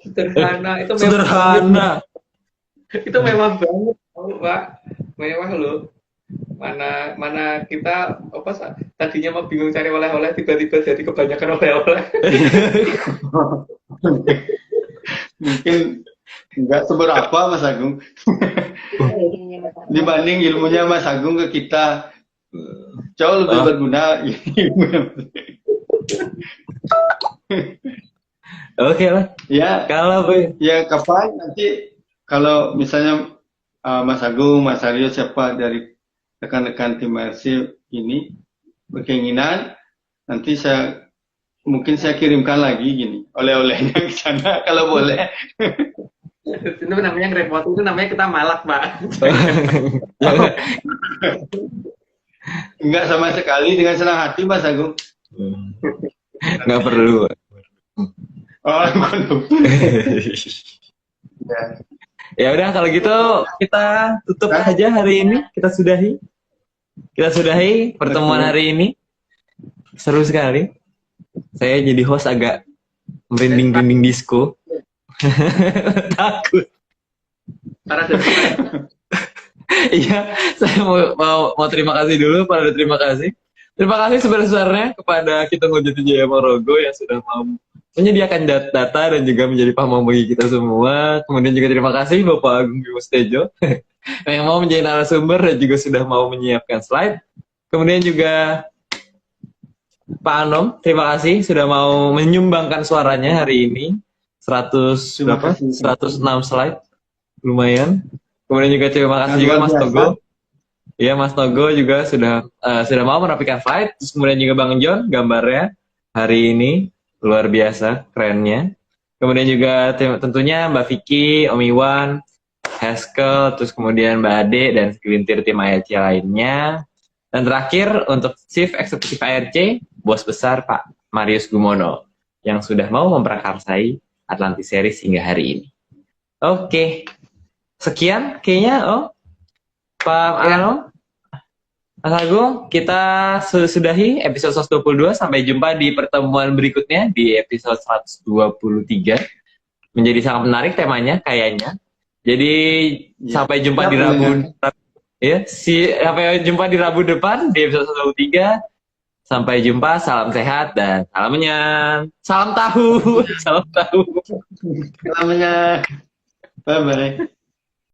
Sederhana itu Sederhana. Itu memang banget, Pak. Mewah loh. Mana kita tadinya mau bingung cari oleh-oleh tiba-tiba jadi kebanyakan oleh-oleh. Mungkin nggak seberapa Mas Agung dibanding ilmunya Mas Agung ke kita jauh lebih berguna. Oke lah. Ya, Kalau ya kapan nanti kalau misalnya Mas Agung, Mas Aryo, siapa dari rekan-rekan tim RC ini berkeinginan, nanti mungkin saya kirimkan lagi gini, oleh-olehnya ke sana kalau boleh. Itu namanya ngerepotin, itu namanya kita malak, Pak. Enggak sama sekali, dengan senang hati Mas Agung. Nggak perlu. Oh, belum. Ya. Ya udah kalau gitu kita tutup aja hari ini, kita sudahi pertemuan hari ini. Seru sekali. Saya jadi host agak merinding-rinding disco. Takut. Para dewasa. Iya, saya mau terima kasih dulu, terima kasih. Terima kasih sebesar-besarnya kepada kita Ngojati Jaya Ponorogo yang sudah mau menyediakan data dan juga menjadi pahlawan bagi kita semua. Kemudian juga terima kasih Bapak Agung Bimo Setiajo yang mau menjadi narasumber dan juga sudah mau menyiapkan slide. Kemudian juga Pak Anom, terima kasih sudah mau menyumbangkan suaranya hari ini. 106 slide, lumayan. Kemudian juga terima kasih juga Mas Togo. Iya, Mas Togo juga sudah mau merapikan slide. Terus kemudian juga Bang John, gambarnya hari ini luar biasa, kerennya. Kemudian juga tentunya Mbak Vicky, Om Iwan, Haskell, terus kemudian Mbak Ade, dan segelintir tim ARC lainnya. Dan terakhir untuk Chief Executive ARC, Bos Besar Pak Marius Gumono, yang sudah mau memprakarsai Atlantis Series hingga hari ini. Oke. Sekian kayaknya, Pak Anom, Mas Agung, kita sudahi episode 122. Sampai jumpa di pertemuan berikutnya di episode 123. Menjadi sangat menarik temanya kayaknya. Jadi sampai jumpa di Rabu. Ya, sampai jumpa di Rabu depan di episode 123. Sampai jumpa, salam sehat dan salam menyan. Salam tahu. Salam tahu. Salam menyan. Bye bye.